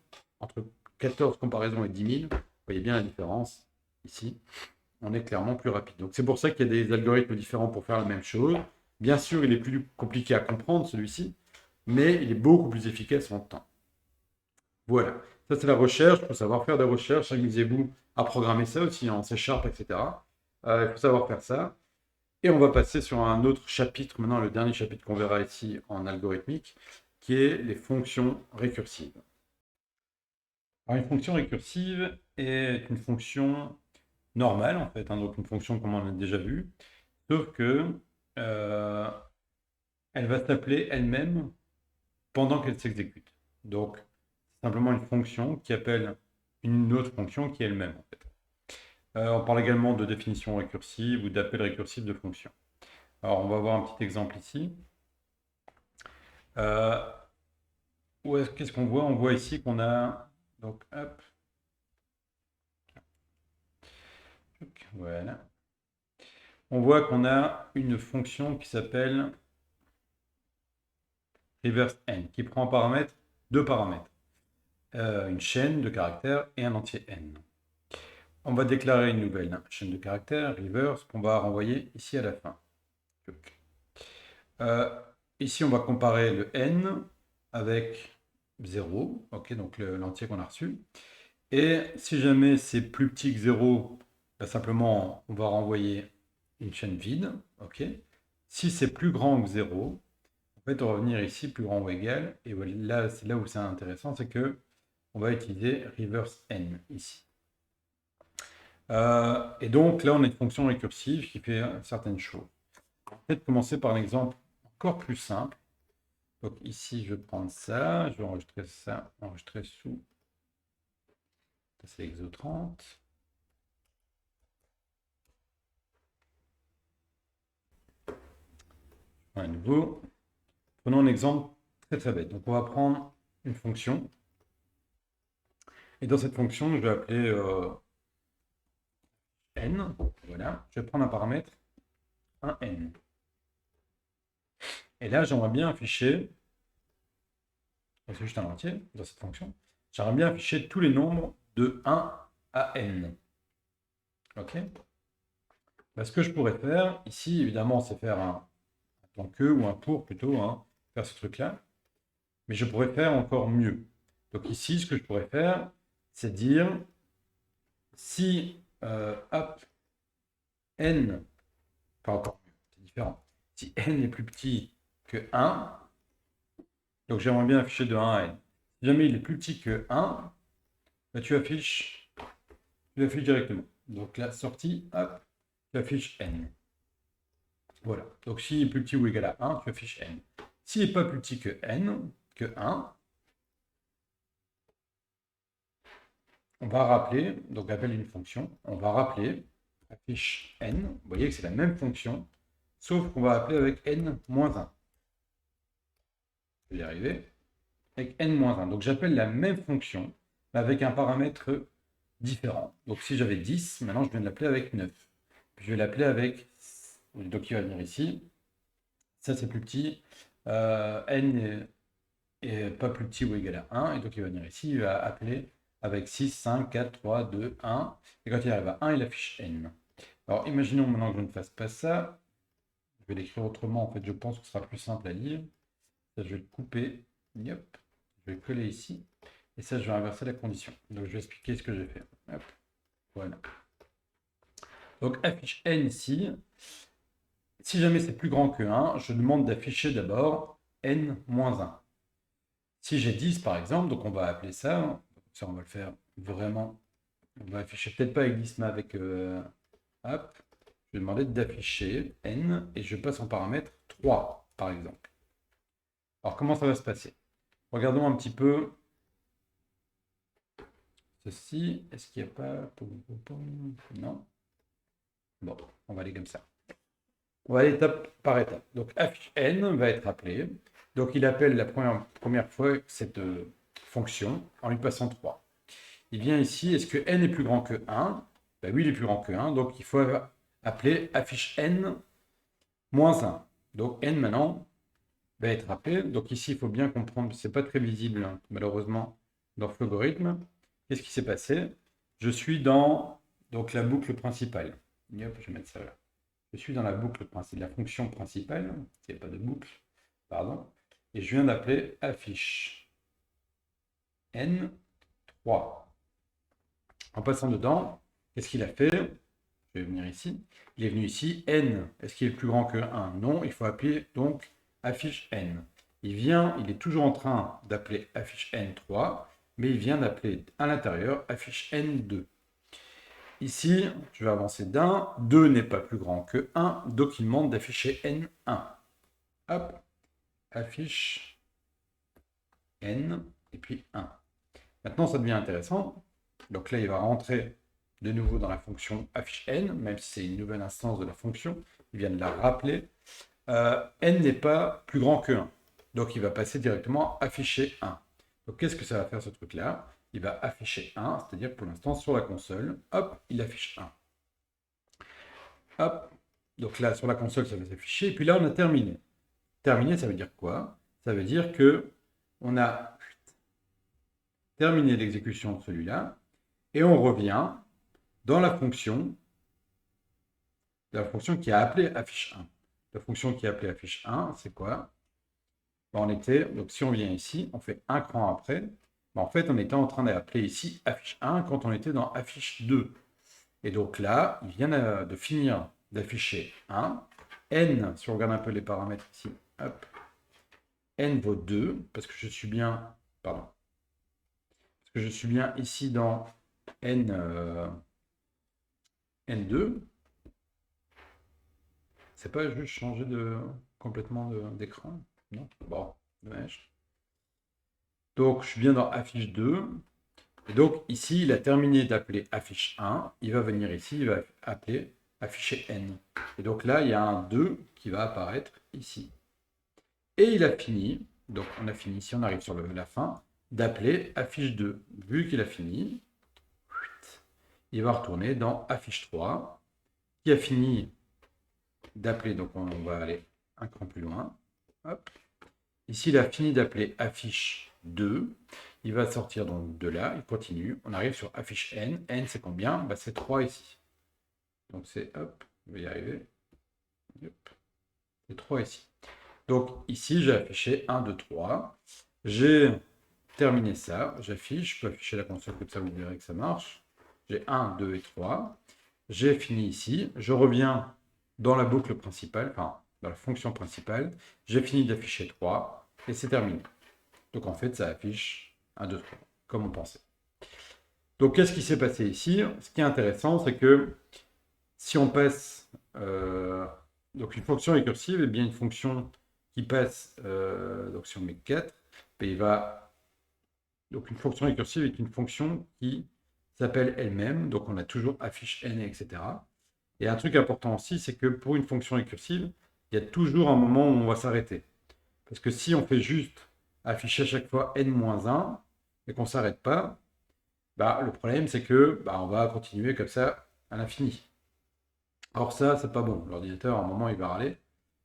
Entre 14 comparaisons et 10 000, vous voyez bien la différence. Ici, on est clairement plus rapide. Donc, c'est pour ça qu'il y a des algorithmes différents pour faire la même chose. Bien sûr, il est plus compliqué à comprendre, celui-ci, mais il est beaucoup plus efficace en temps. Voilà. Ça, c'est la recherche. Il faut savoir faire des recherches. Amusez-vous à programmer ça aussi en C#, etc. Il faut savoir faire ça. Et on va passer sur un autre chapitre, maintenant le dernier chapitre qu'on verra ici en algorithmique, qui est les fonctions récursives. Alors une fonction récursive est une fonction normale en fait, donc une fonction comme on a déjà vu, sauf que elle va s'appeler elle-même pendant qu'elle s'exécute. Donc simplement une fonction qui appelle une autre fonction qui est elle-même en fait. On parle également de définition récursive ou d'appel récursif de fonction. Alors, on va voir un petit exemple ici. Qu'est-ce qu'on voit? On voit ici qu'on a... Donc, hop. Voilà. On voit qu'on a une fonction qui s'appelle reverse n, qui prend en paramètre deux paramètres. Une chaîne de caractères et un entier n. on va déclarer une nouvelle chaîne de caractères, reverse, qu'on va renvoyer ici à la fin. Ici, on va comparer le n avec 0, ok, donc l'entier qu'on a reçu. Et si jamais c'est plus petit que 0, bah, simplement, on va renvoyer une chaîne vide, ok. Si c'est plus grand que 0, en fait, on va venir ici, plus grand ou égal, et voilà, là, c'est là où c'est intéressant, c'est que on va utiliser reverse n ici. Et donc là, on a une fonction récursive qui fait certaines choses. On va peut-être commencer par un exemple encore plus simple. Donc ici, je vais prendre ça, je vais enregistrer ça, enregistrer sous. Ça, c'est exo30. À nouveau, prenons un exemple très très bête. Donc on va prendre une fonction. Et dans cette fonction, je vais appeler n. Voilà, je vais prendre un paramètre, un n. Et là, j'aimerais bien afficher, c'est juste un entier dans cette fonction, j'aimerais bien afficher tous les nombres de 1 à n. Ok. Ce que je pourrais faire, ici, évidemment, c'est faire un tant que ou un pour plutôt, hein, faire ce truc-là. Mais je pourrais faire encore mieux. Donc ici, ce que je pourrais faire, c'est dire si n, pas encore mieux, c'est différent. Si n est plus petit que 1, donc j'aimerais bien afficher de 1 à n. Si jamais il est plus petit que 1, bah, tu affiches directement. Donc la sortie, hop, tu affiches n. Voilà. Donc s'il est plus petit ou égal à 1, tu affiches n. S'il n'est pas plus petit que n, que 1, on va rappeler, donc appelle une fonction, on va rappeler affiche n, vous voyez que c'est la même fonction, sauf qu'on va appeler avec n-1. Je vais y arriver. Avec n-1. Donc j'appelle la même fonction, mais avec un paramètre différent. Donc si j'avais 10, maintenant je viens de l'appeler avec 9. Puis je vais l'appeler avec, donc il va venir ici, ça c'est plus petit, n est pas plus petit ou égal à 1, et donc il va venir ici, il va appeler avec 6, 5, 4, 3, 2, 1, et quand il arrive à 1, il affiche n. Alors imaginons maintenant que je ne fasse pas ça, je vais l'écrire autrement, en fait je pense que ce sera plus simple à lire. Ça, je vais le couper, hop, je vais le coller ici, et ça je vais inverser la condition. Donc je vais expliquer ce que j'ai fait. Hop, voilà. Donc affiche n ici, si jamais c'est plus grand que 1, je demande d'afficher d'abord n-1. Si j'ai 10 par exemple, donc on va appeler ça on va le faire vraiment, on va afficher peut-être pas avec 10 mais avec hop, je vais demander d'afficher n et je passe en paramètre 3 par exemple. Alors comment ça va se passer? Regardons un petit peu ceci, est-ce qu'il n'y a pas, non, bon, on va aller comme ça. On va aller étape par étape. Donc affiche n va être appelé. Donc il appelle la première fois cette fonction en lui passant 3. Il vient ici, est-ce que n est plus grand que 1? Ben oui, il est plus grand que 1, donc il faut appeler affiche n moins 1. Donc n maintenant va être appelé. Donc ici, il faut bien comprendre, ce n'est pas très visible hein, malheureusement dans le logarithme. Qu'est-ce qui s'est passé? Je suis dans donc, la boucle principale. Hop, je vais mettre ça là. Je suis dans la boucle principale, la fonction principale, il n'y a pas de boucle, pardon, et je viens d'appeler affiche n3. En passant dedans, qu'est-ce qu'il a fait? Je vais venir ici. Il est venu ici, n. Est-ce qu'il est plus grand que 1? Non, il faut appeler donc affiche n. Il est toujours en train d'appeler affiche n3, mais il vient d'appeler à l'intérieur affiche n2. Ici, je vais avancer d'un. 2 n'est pas plus grand que 1, donc il demande d'afficher n1. Hop, affiche n, et puis 1. Maintenant, ça devient intéressant. Donc là, il va rentrer de nouveau dans la fonction affiche n, même si c'est une nouvelle instance de la fonction. Il vient de la rappeler. N n'est pas plus grand que 1. Donc il va passer directement afficher 1. Donc qu'est-ce que ça va faire ce truc-là? Il va afficher 1, c'est-à-dire que pour l'instant sur la console, hop, il affiche 1. Hop, donc là sur la console ça va s'afficher, et puis là on a terminé. Terminé, ça veut dire quoi? Ça veut dire que on a terminé l'exécution de celui-là, et on revient dans la fonction qui a appelé affiche1. La fonction qui a appelé affiche1, c'est quoi? Donc si on vient ici, on fait un cran après. En fait, on était en train d'appeler ici affiche1 quand on était dans affiche2. Et donc là, il vient de finir d'afficher 1. N, si on regarde un peu les paramètres ici, hop, N vaut 2, parce que je suis bien, pardon, parce que je suis bien ici dans N2. C'est pas juste changer complètement d'écran? Non? Bon, dommage. Donc, je suis bien dans affiche 2. Et donc, ici, il a terminé d'appeler affiche 1. Il va venir ici, il va appeler afficher N. Et donc là, il y a un 2 qui va apparaître ici. Et il a fini, donc on a fini, si on arrive sur la fin, d'appeler affiche 2. Vu qu'il a fini, il va retourner dans affiche 3, qui a fini d'appeler, donc on va aller un cran plus loin. Hop. Ici, il a fini d'appeler affiche 2. Il va sortir donc de là, il continue. On arrive sur affiche N. N, c'est combien? Bah, c'est 3 ici. Donc c'est, hop, je vais y arriver. C'est 3 ici. Donc ici, j'ai affiché 1, 2, 3. J'ai terminé ça. J'affiche. Je peux afficher la console comme ça, vous verrez que ça marche. J'ai 1, 2 et 3. J'ai fini ici. Je reviens dans la boucle principale, enfin, dans la fonction principale. J'ai fini d'afficher 3 et c'est terminé. Donc en fait, ça affiche 1, 2, 3, comme on pensait. Donc qu'est-ce qui s'est passé ici? Ce qui est intéressant, c'est que si on passe donc une fonction récursive, et bien une fonction qui passe, donc si on met 4, il va. Donc une fonction récursive est une fonction qui s'appelle elle-même, donc on a toujours affiche n, etc. Et un truc important aussi, c'est que pour une fonction récursive, il y a toujours un moment où on va s'arrêter. Parce que si on fait juste afficher à chaque fois n-1 et qu'on ne s'arrête pas, bah, le problème c'est que on va continuer comme ça à l'infini. Or ça, c'est pas bon. L'ordinateur, à un moment, il va râler,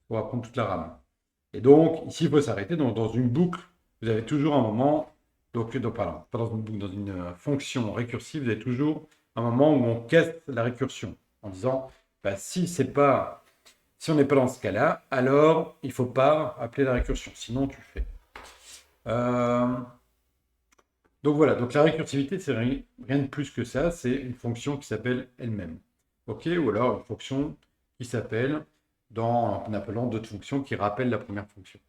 on va prendre toute la RAM. Et donc, ici, il faut s'arrêter. Donc, dans une boucle, vous avez toujours un moment, pardon, pas dans une boucle, dans une fonction récursive, vous avez toujours un moment où on casse la récursion en disant, si on n'est pas dans ce cas-là, alors il ne faut pas appeler la récursion, sinon tu le fais. Donc voilà, donc la récursivité, c'est rien de plus que ça, c'est une fonction qui s'appelle elle-même. Ok, ou alors une fonction qui s'appelle, en appelant d'autres fonctions qui rappellent la première fonction.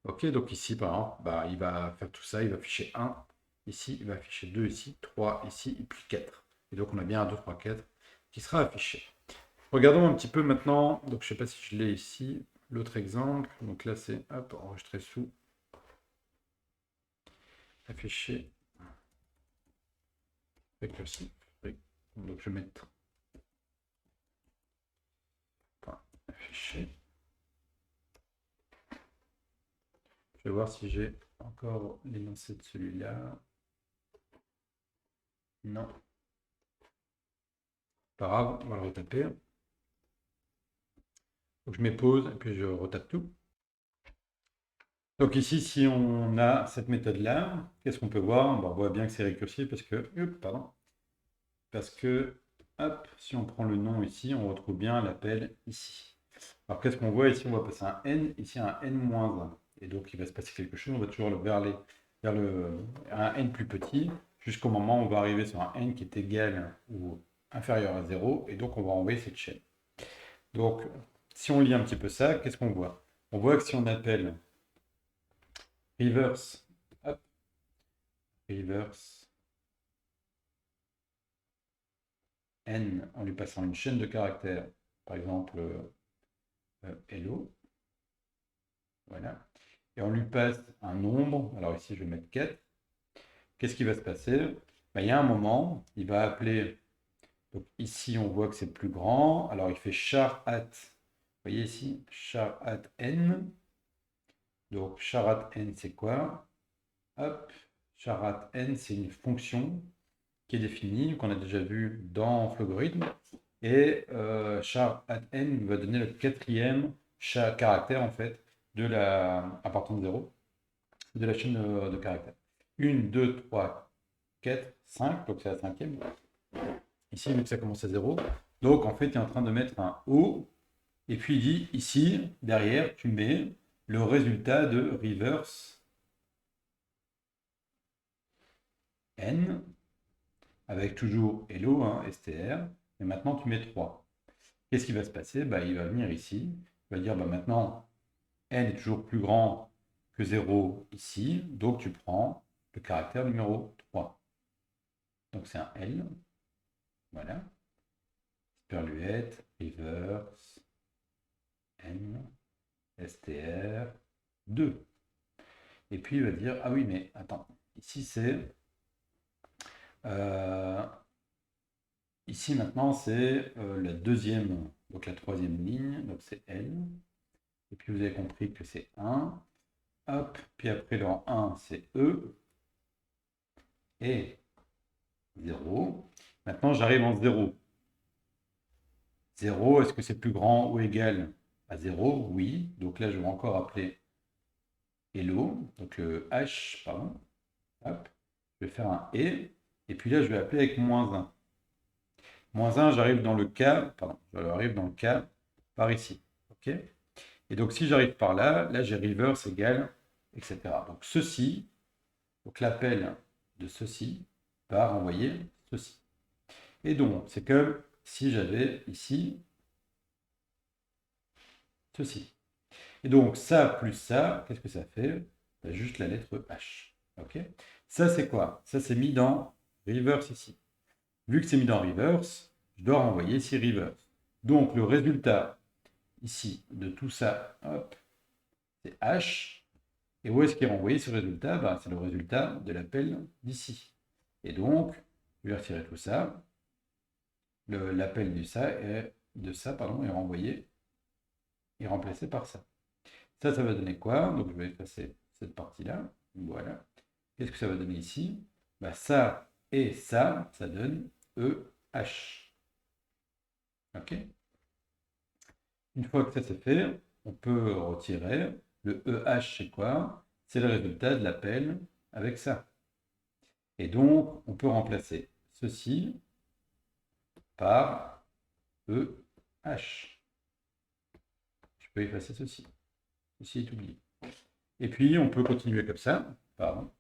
Ok, donc ici, par exemple, il va faire tout ça, il va afficher 1, ici, il va afficher 2 ici, 3 ici, et puis 4. Et donc on a bien un 2, 3, 4 qui sera affiché. Regardons un petit peu maintenant, donc je ne sais pas si je l'ai ici, l'autre exemple. Donc là, c'est, hop, enregistrer sous, afficher récursif. Donc je vais mettre afficher. Je vais voir si j'ai encore l'énoncé de celui-là. Non. Pas grave, on va le retaper. Donc je mets pause et puis je retape tout. Donc ici, si on a cette méthode-là, qu'est-ce qu'on peut voir? On voit bien que c'est récursif parce que, hop, si on prend le nom ici, on retrouve bien l'appel ici. Alors qu'est-ce qu'on voit ici? On va passer un n, ici un n-1. Et donc il va se passer quelque chose, on va toujours vers un n plus petit, jusqu'au moment où on va arriver sur un n qui est égal ou inférieur à 0, et donc on va envoyer cette chaîne. Donc si on lit un petit peu ça, qu'est-ce qu'on voit? On voit que si on appelle reverse, n en lui passant une chaîne de caractères, par exemple hello, voilà, et on lui passe un nombre, alors ici je vais mettre 4, qu'est-ce qui va se passer? Il y a un moment, il va appeler, donc ici on voit que c'est plus grand, alors il fait char at, vous voyez ici, char at n, donc char at n c'est quoi? Hop, char at n c'est une fonction qui est définie, qu'on a déjà vu dans Flogorythme, et char at n va donner le 4e caractère en fait, à partir de 0, de la chaîne de caractères. 1, 2, 3, 4, 5, donc c'est la 5e. Ici, vu que ça commence à 0. Donc, en fait, tu es en train de mettre un O. Et puis, il dit ici, derrière, tu mets le résultat de reverse n, avec toujours hello, hein, str. Et maintenant, tu mets 3. Qu'est-ce qui va se passer? Bah, il va venir ici. Il va dire, bah, maintenant, n est toujours plus grand que 0 ici. Donc, tu prends le caractère numéro 3. Donc, c'est un L. Voilà. Superluette, reverse, n, str, 2. Et puis, il va dire, ah oui, mais attends, ici, c'est... ici, maintenant, c'est la deuxième, donc la troisième ligne, donc c'est L. Et puis, vous avez compris que c'est 1. Hop, puis après, le 1, c'est E. Et 0. Maintenant, j'arrive en 0. 0, est-ce que c'est plus grand ou égal à 0? Oui. Donc là, je vais encore appeler hello, donc le H, pardon. Hop, je vais faire un et puis là, je vais appeler avec moins 1. Moins 1, j'arrive dans le cas, pardon, j'arrive dans le cas par ici. OK? Et donc, si j'arrive par là, là, j'ai reverse égale, etc. Donc, ceci, donc l'appel de ceci va renvoyer ceci. Et donc, c'est comme si j'avais ici ceci. Et donc, ça plus ça, qu'est-ce que ça fait? Ben, juste la lettre H. OK? Ça, c'est quoi? Ça, c'est mis dans reverse ici. Vu que c'est mis dans reverse, je dois renvoyer ici reverse. Donc, le résultat ici de tout ça, hop, c'est H. Et où est-ce qu'il est renvoyé ce résultat? Ben, c'est le résultat de l'appel d'ici. Et donc, je vais retirer tout ça. L'appel de ça pardon, est renvoyé et remplacé par ça. Ça va donner quoi? Donc, je vais effacer cette partie-là. Voilà. Qu'est-ce que ça va donner ici? Ben, ça et ça donne EH. OK? Une fois que ça c'est fait, on peut retirer. Le EH, c'est quoi? C'est le résultat de l'appel avec ça. Et donc, on peut remplacer ceci par EH. Je peux effacer ceci. Ceci est oublié. Et puis, on peut continuer comme ça. Pardon.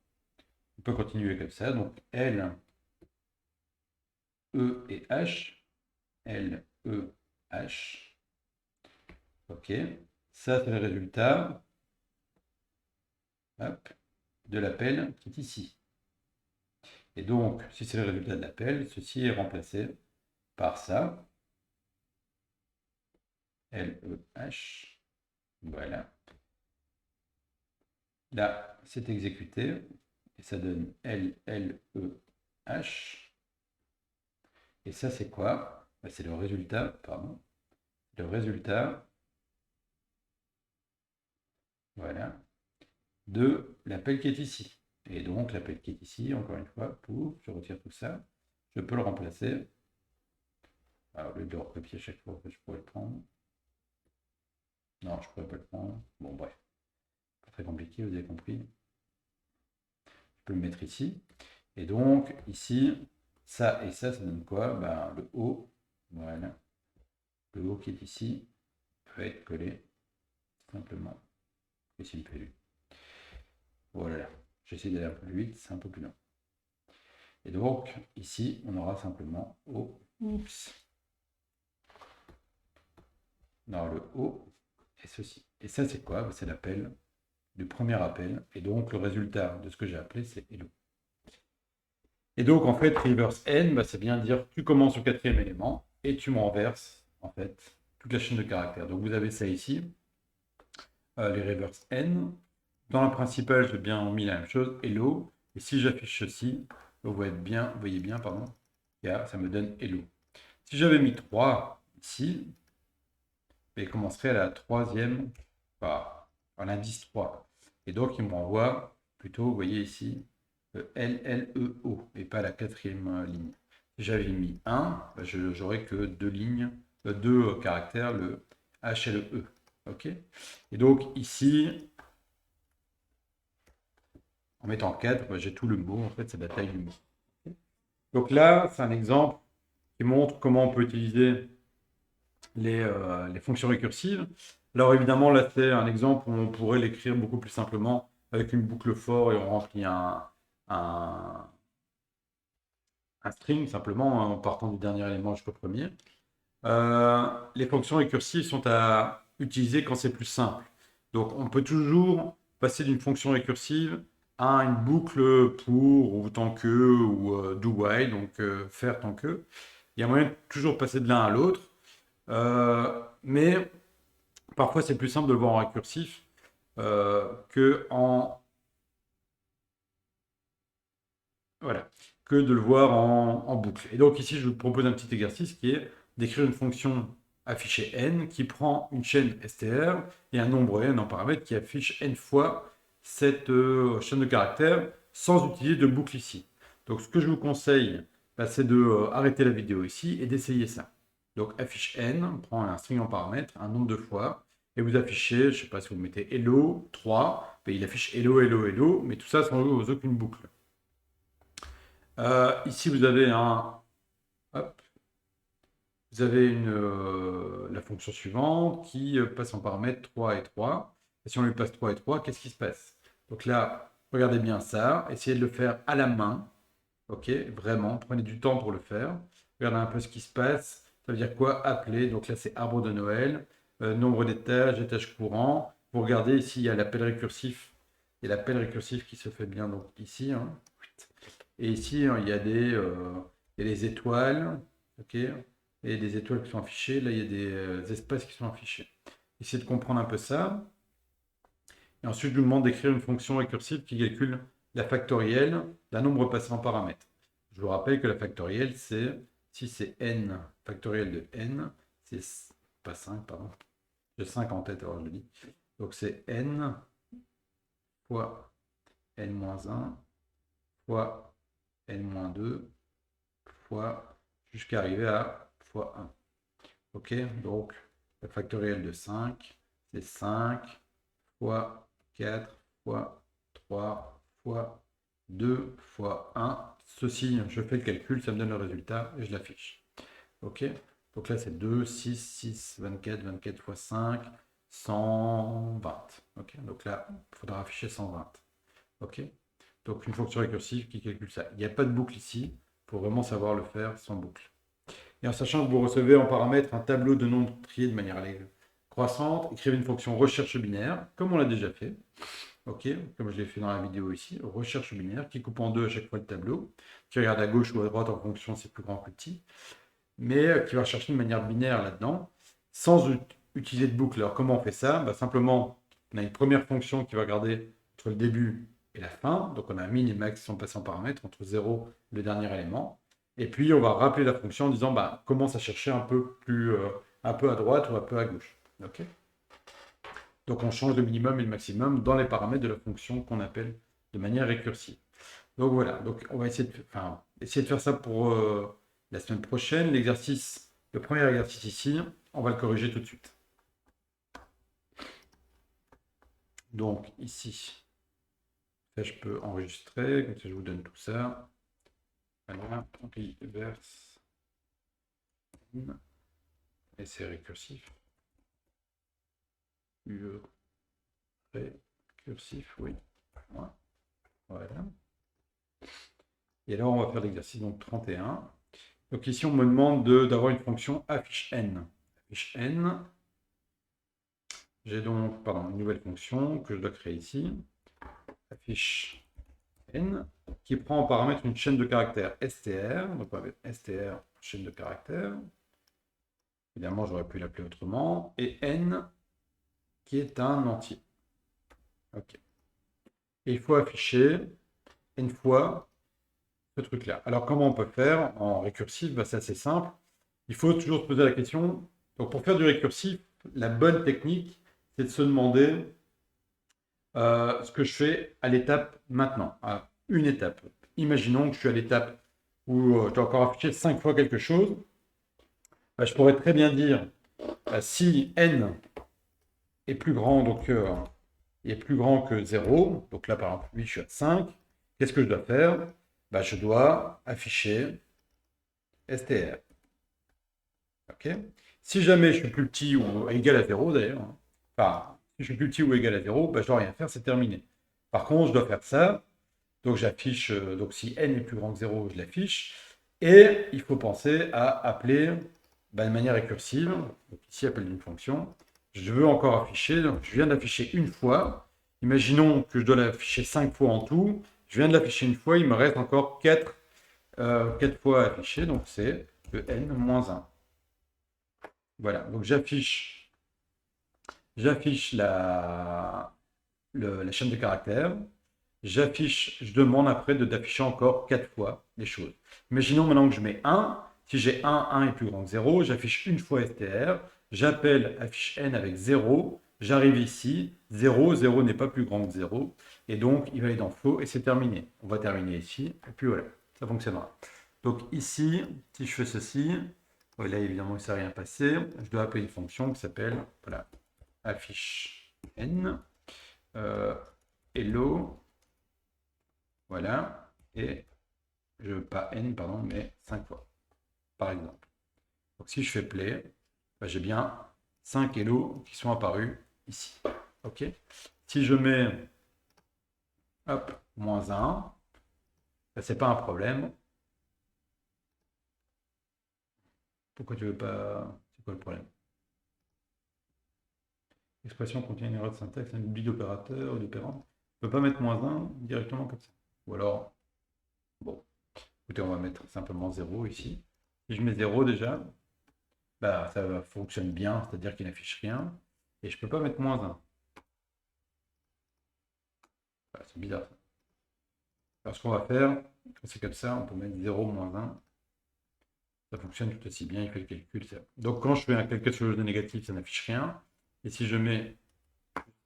On peut continuer comme ça. Donc, L, E et H. L, E, H. OK. Ça, c'est le résultat hop, de l'appel qui est ici. Et donc, si c'est le résultat de l'appel, ceci est remplacé par ça. L, E, H. Voilà. Là, c'est exécuté. Et ça donne L, L, E, H. Et ça, c'est quoi? C'est le résultat, pardon. Le résultat, voilà, de l'appel qui est ici. Et donc, l'appel qui est ici, encore une fois, pouf, je retire tout ça. Je peux le remplacer. Alors, au lieu de le recopier chaque fois, je pourrais le prendre. Non, je ne pourrais pas le prendre. Bon, bref. Pas très compliqué, vous avez compris. Je peux le mettre ici. Et donc, ici, ça et ça donne quoi? Ben, le haut, voilà. Le haut qui est ici peut être collé simplement ici le PLU. Voilà. J'essaie d'aller un peu plus vite, c'est un peu plus long. Et donc, ici, on aura simplement O. Oups. On le O et ceci. Et ça, c'est quoi? C'est l'appel du premier appel. Et donc, le résultat de ce que j'ai appelé, c'est hello. Et donc, en fait, reverse n, bah, c'est bien dire tu commences au quatrième élément et tu me renverses, en fait, toute la chaîne de caractères. Donc, vous avez ça ici, les reverse n. Dans le principal, j'ai bien mis la même chose, hello. Et si j'affiche ceci, vous voyez bien, pardon, ça me donne hello. Si j'avais mis 3 ici, il commencerait à la troisième, à l'indice 3. Et donc, il me renvoie plutôt, vous voyez ici, L, L, E, O, et pas la quatrième ligne. Si j'avais mis 1, j'aurais que deux lignes, deux caractères, le H et le E. OK? Et donc, ici, en mettant 4, j'ai tout le mot, en fait, c'est la taille du mot. Donc là, c'est un exemple qui montre comment on peut utiliser les fonctions récursives. Alors évidemment, là, c'est un exemple où on pourrait l'écrire beaucoup plus simplement avec une boucle for et on remplit un, un string simplement en partant du dernier élément jusqu'au premier. Les fonctions récursives sont à utiliser quand c'est plus simple. Donc on peut toujours passer d'une fonction récursive à une boucle pour ou tant que ou do while, donc faire tant que. Il y a moyen de toujours passer de l'un à l'autre. Mais parfois, c'est plus simple de le voir en récursif que voilà, que de le voir en boucle. Et donc ici, je vous propose un petit exercice qui est d'écrire une fonction affichée n qui prend une chaîne str et un nombre n en paramètre qui affiche n fois cette chaîne de caractères sans utiliser de boucle ici. Donc ce que je vous conseille, bah, c'est de arrêter la vidéo ici et d'essayer ça. Donc affiche n, prend un string en paramètre, un nombre de fois, et vous affichez, je ne sais pas si vous mettez hello 3, ben, il affiche hello, hello, hello, mais tout ça sans aucune boucle. Ici, vous avez hop, vous avez la fonction suivante qui passe en paramètre 3 et 3. Et si on lui passe 3 et 3, qu'est-ce qui se passe? Donc là, regardez bien ça, essayez de le faire à la main. Ok, vraiment, prenez du temps pour le faire. Regardez un peu ce qui se passe. Ça veut dire quoi? Appeler. Donc là, c'est arbre de Noël, nombre d'étages, étage courant. Vous regardez ici, il y a l'appel récursif. Il y a l'appel récursif qui se fait bien donc ici. Hein. Et ici, hein, il y a des étoiles. Ok, et des étoiles qui sont affichées. Là, il y a des espaces qui sont affichés. Essayez de comprendre un peu ça. Et ensuite, je vous demande d'écrire une fonction récursive qui calcule la factorielle d'un nombre passé en paramètres. Je vous rappelle que la factorielle, c'est, si c'est n factorielle de n, c'est pas 5, pardon. J'ai 5 en tête, alors je le dis. Donc c'est n fois n-1 fois n-2 fois jusqu'à arriver à fois 1. Ok, donc la factorielle de 5, c'est 5 fois 4 fois 3 fois 2 fois 1. Ceci, je fais le calcul, ça me donne le résultat et je l'affiche. Ok, donc là c'est 2, 6, 6, 24, 24 fois 5, 120. Ok, donc là, il faudra afficher 120. Ok, donc une fonction récursive qui calcule ça. Il n'y a pas de boucle ici, il faut vraiment savoir le faire sans boucle. Et en sachant que vous recevez en paramètre un tableau de nombres triés de manière croissante, écrivez une fonction recherche binaire, comme on l'a déjà fait. Ok, comme je l'ai fait dans la vidéo ici, recherche binaire, qui coupe en deux à chaque fois le tableau, qui regarde à gauche ou à droite en fonction c'est plus grand ou plus petit, mais qui va chercher une manière binaire là-dedans, sans utiliser de boucle. Alors comment on fait ça? Bah, simplement, on a une première fonction qui va regarder entre le début et la fin, donc on a un min et max qui sont passés en paramètres entre 0 et le dernier élément. Et puis on va rappeler la fonction en disant bah, commence à chercher un peu un peu à droite ou un peu à gauche. Okay, donc on change le minimum et le maximum dans les paramètres de la fonction qu'on appelle de manière récursive. Donc voilà, donc on va essayer de faire ça pour la semaine prochaine. L'exercice, le premier exercice ici, on va le corriger tout de suite. Donc ici, ça je peux enregistrer, comme ça je vous donne tout ça. Voilà, donc verse et c'est récursif. Récursif, oui. Voilà. Et alors on va faire l'exercice donc 31. Donc ici on me demande d'avoir une fonction affiche n. Affiche n. J'ai donc une nouvelle fonction que je dois créer ici. Affiche n qui prend en paramètre une chaîne de caractères str. Donc on va mettre str chaîne de caractères. Évidemment j'aurais pu l'appeler autrement. Et n qui est un entier. Ok. Et il faut afficher n fois ce truc-là. Alors comment on peut faire en récursif? C'est assez simple. Il faut toujours se poser la question. Donc pour faire du récursif, la bonne technique, c'est de se demander ce que je fais à l'étape maintenant, à une étape. Imaginons que je suis à l'étape où je dois encore afficher 5 fois quelque chose. Je pourrais très bien dire si n est plus grand, donc est plus grand que 0, donc là par exemple, oui, je suis à 5, qu'est-ce que je dois faire? Je dois afficher str. Ok. Si jamais je suis plus petit ou égal à 0 d'ailleurs, hein, enfin, si je suis plus petit ou égal à 0, bah, je dois rien faire, c'est terminé. Par contre, je dois faire ça. Donc j'affiche, donc si n est plus grand que 0, je l'affiche. Et il faut penser à appeler de manière récursive. Donc ici, appel d'une fonction. Je veux encore afficher, donc je viens d'afficher une fois. Imaginons que je dois l'afficher 5 fois en tout. Je viens de l'afficher une fois, il me reste encore 4 fois à afficher, donc c'est le n moins 1. Voilà, donc j'affiche la chaîne de caractères. Je demande après d'afficher encore 4 fois les choses. Imaginons maintenant que je mets 1. Si j'ai 1 est plus grand que 0, j'affiche une fois str, j'appelle affiche n avec 0, j'arrive ici, 0 n'est pas plus grand que 0, et donc il va aller dans flow et c'est terminé. On va terminer ici, et puis voilà, ça fonctionnera. Donc ici, si je fais ceci, là évidemment il ne s'est rien passé, je dois appeler une fonction qui s'appelle, voilà, affiche n, hello, voilà, et je veux pas n, pardon, mais 5 fois, par exemple. Donc si je fais play, bah, j'ai bien 5 hello qui sont apparus ici. Ok. Si je mets, hop, moins 1, bah, c'est pas un problème. Pourquoi tu veux pas... C'est quoi le problème? L'expression contient une erreur de syntaxe, un oubli d'opérateur ou d'opérant. Je ne peux pas mettre moins 1 directement comme ça. Ou alors, bon, écoutez, on va mettre simplement 0 ici. Si je mets 0 déjà, bah, ça fonctionne bien, c'est-à-dire qu'il n'affiche rien. Et je ne peux pas mettre moins 1. Bah, c'est bizarre ça. Alors ce qu'on va faire, quand c'est comme ça, on peut mettre 0 moins 1. Ça fonctionne tout aussi bien, il fait le calcul. Ça. Donc quand je fais un quelque chose de négatif, ça n'affiche rien. Et si je mets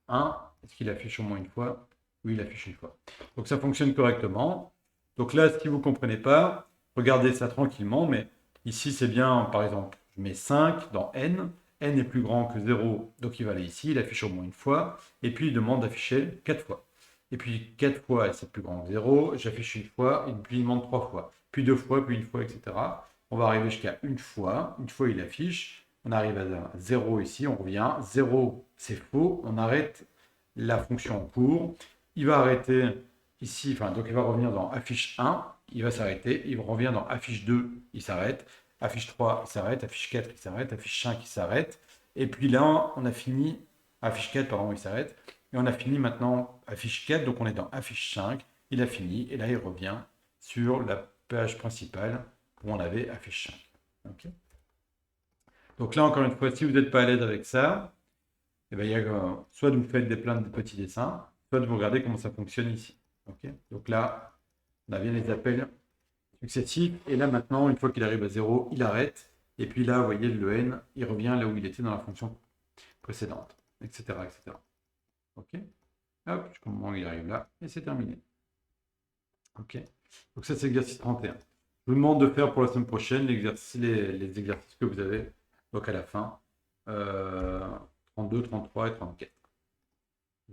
1, est-ce qu'il affiche au moins une fois? Oui, il affiche une fois. Donc ça fonctionne correctement. Donc là, si vous ne comprenez pas, regardez ça tranquillement. Mais ici, c'est bien, par exemple, je mets 5 dans n. N est plus grand que 0, donc il va aller ici. Il affiche au moins une fois. Et puis, il demande d'afficher 4 fois. Et puis, 4 fois, c'est plus grand que 0. J'affiche une fois. Et puis, il demande 3 fois. Puis 2 fois, puis une fois, etc. On va arriver jusqu'à une fois. Une fois, il affiche. On arrive à 0 ici, on revient. 0, c'est faux. On arrête la fonction en cours. Il va arrêter ici, enfin, donc il va revenir dans affiche 1, il va s'arrêter. Il revient dans affiche 2, il s'arrête. Affiche 3, il s'arrête. Affiche 4, il s'arrête. Affiche 5, il s'arrête. Et puis là, on a fini. Affiche 4, pardon, il s'arrête. Et on a fini maintenant affiche 4, donc on est dans affiche 5. Il a fini. Et là, il revient sur la page principale où on avait affiche 5. Okay. Donc là, encore une fois, si vous n'êtes pas à l'aise avec ça, eh bien, il y a, soit vous faites plein de petits dessins, soit vous regardez comment ça fonctionne ici. Okay. Donc là, on a bien les appels successifs. Et là, maintenant, une fois qu'il arrive à 0, il arrête. Et puis là, vous voyez, le n, il revient là où il était dans la fonction précédente, etc. etc. OK. Hop, jusqu'au moment où il arrive là, et c'est terminé. OK. Donc ça, c'est l'exercice 31. Je vous demande de faire pour la semaine prochaine les exercices que vous avez, donc à la fin, 32, 33 et 34.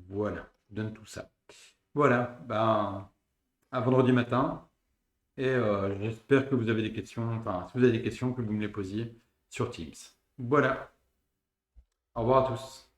Voilà, je donne tout ça. Voilà, ben, à vendredi matin. Et j'espère que vous avez des questions, enfin, si vous avez des questions, que vous me les posiez sur Teams. Voilà. Au revoir à tous.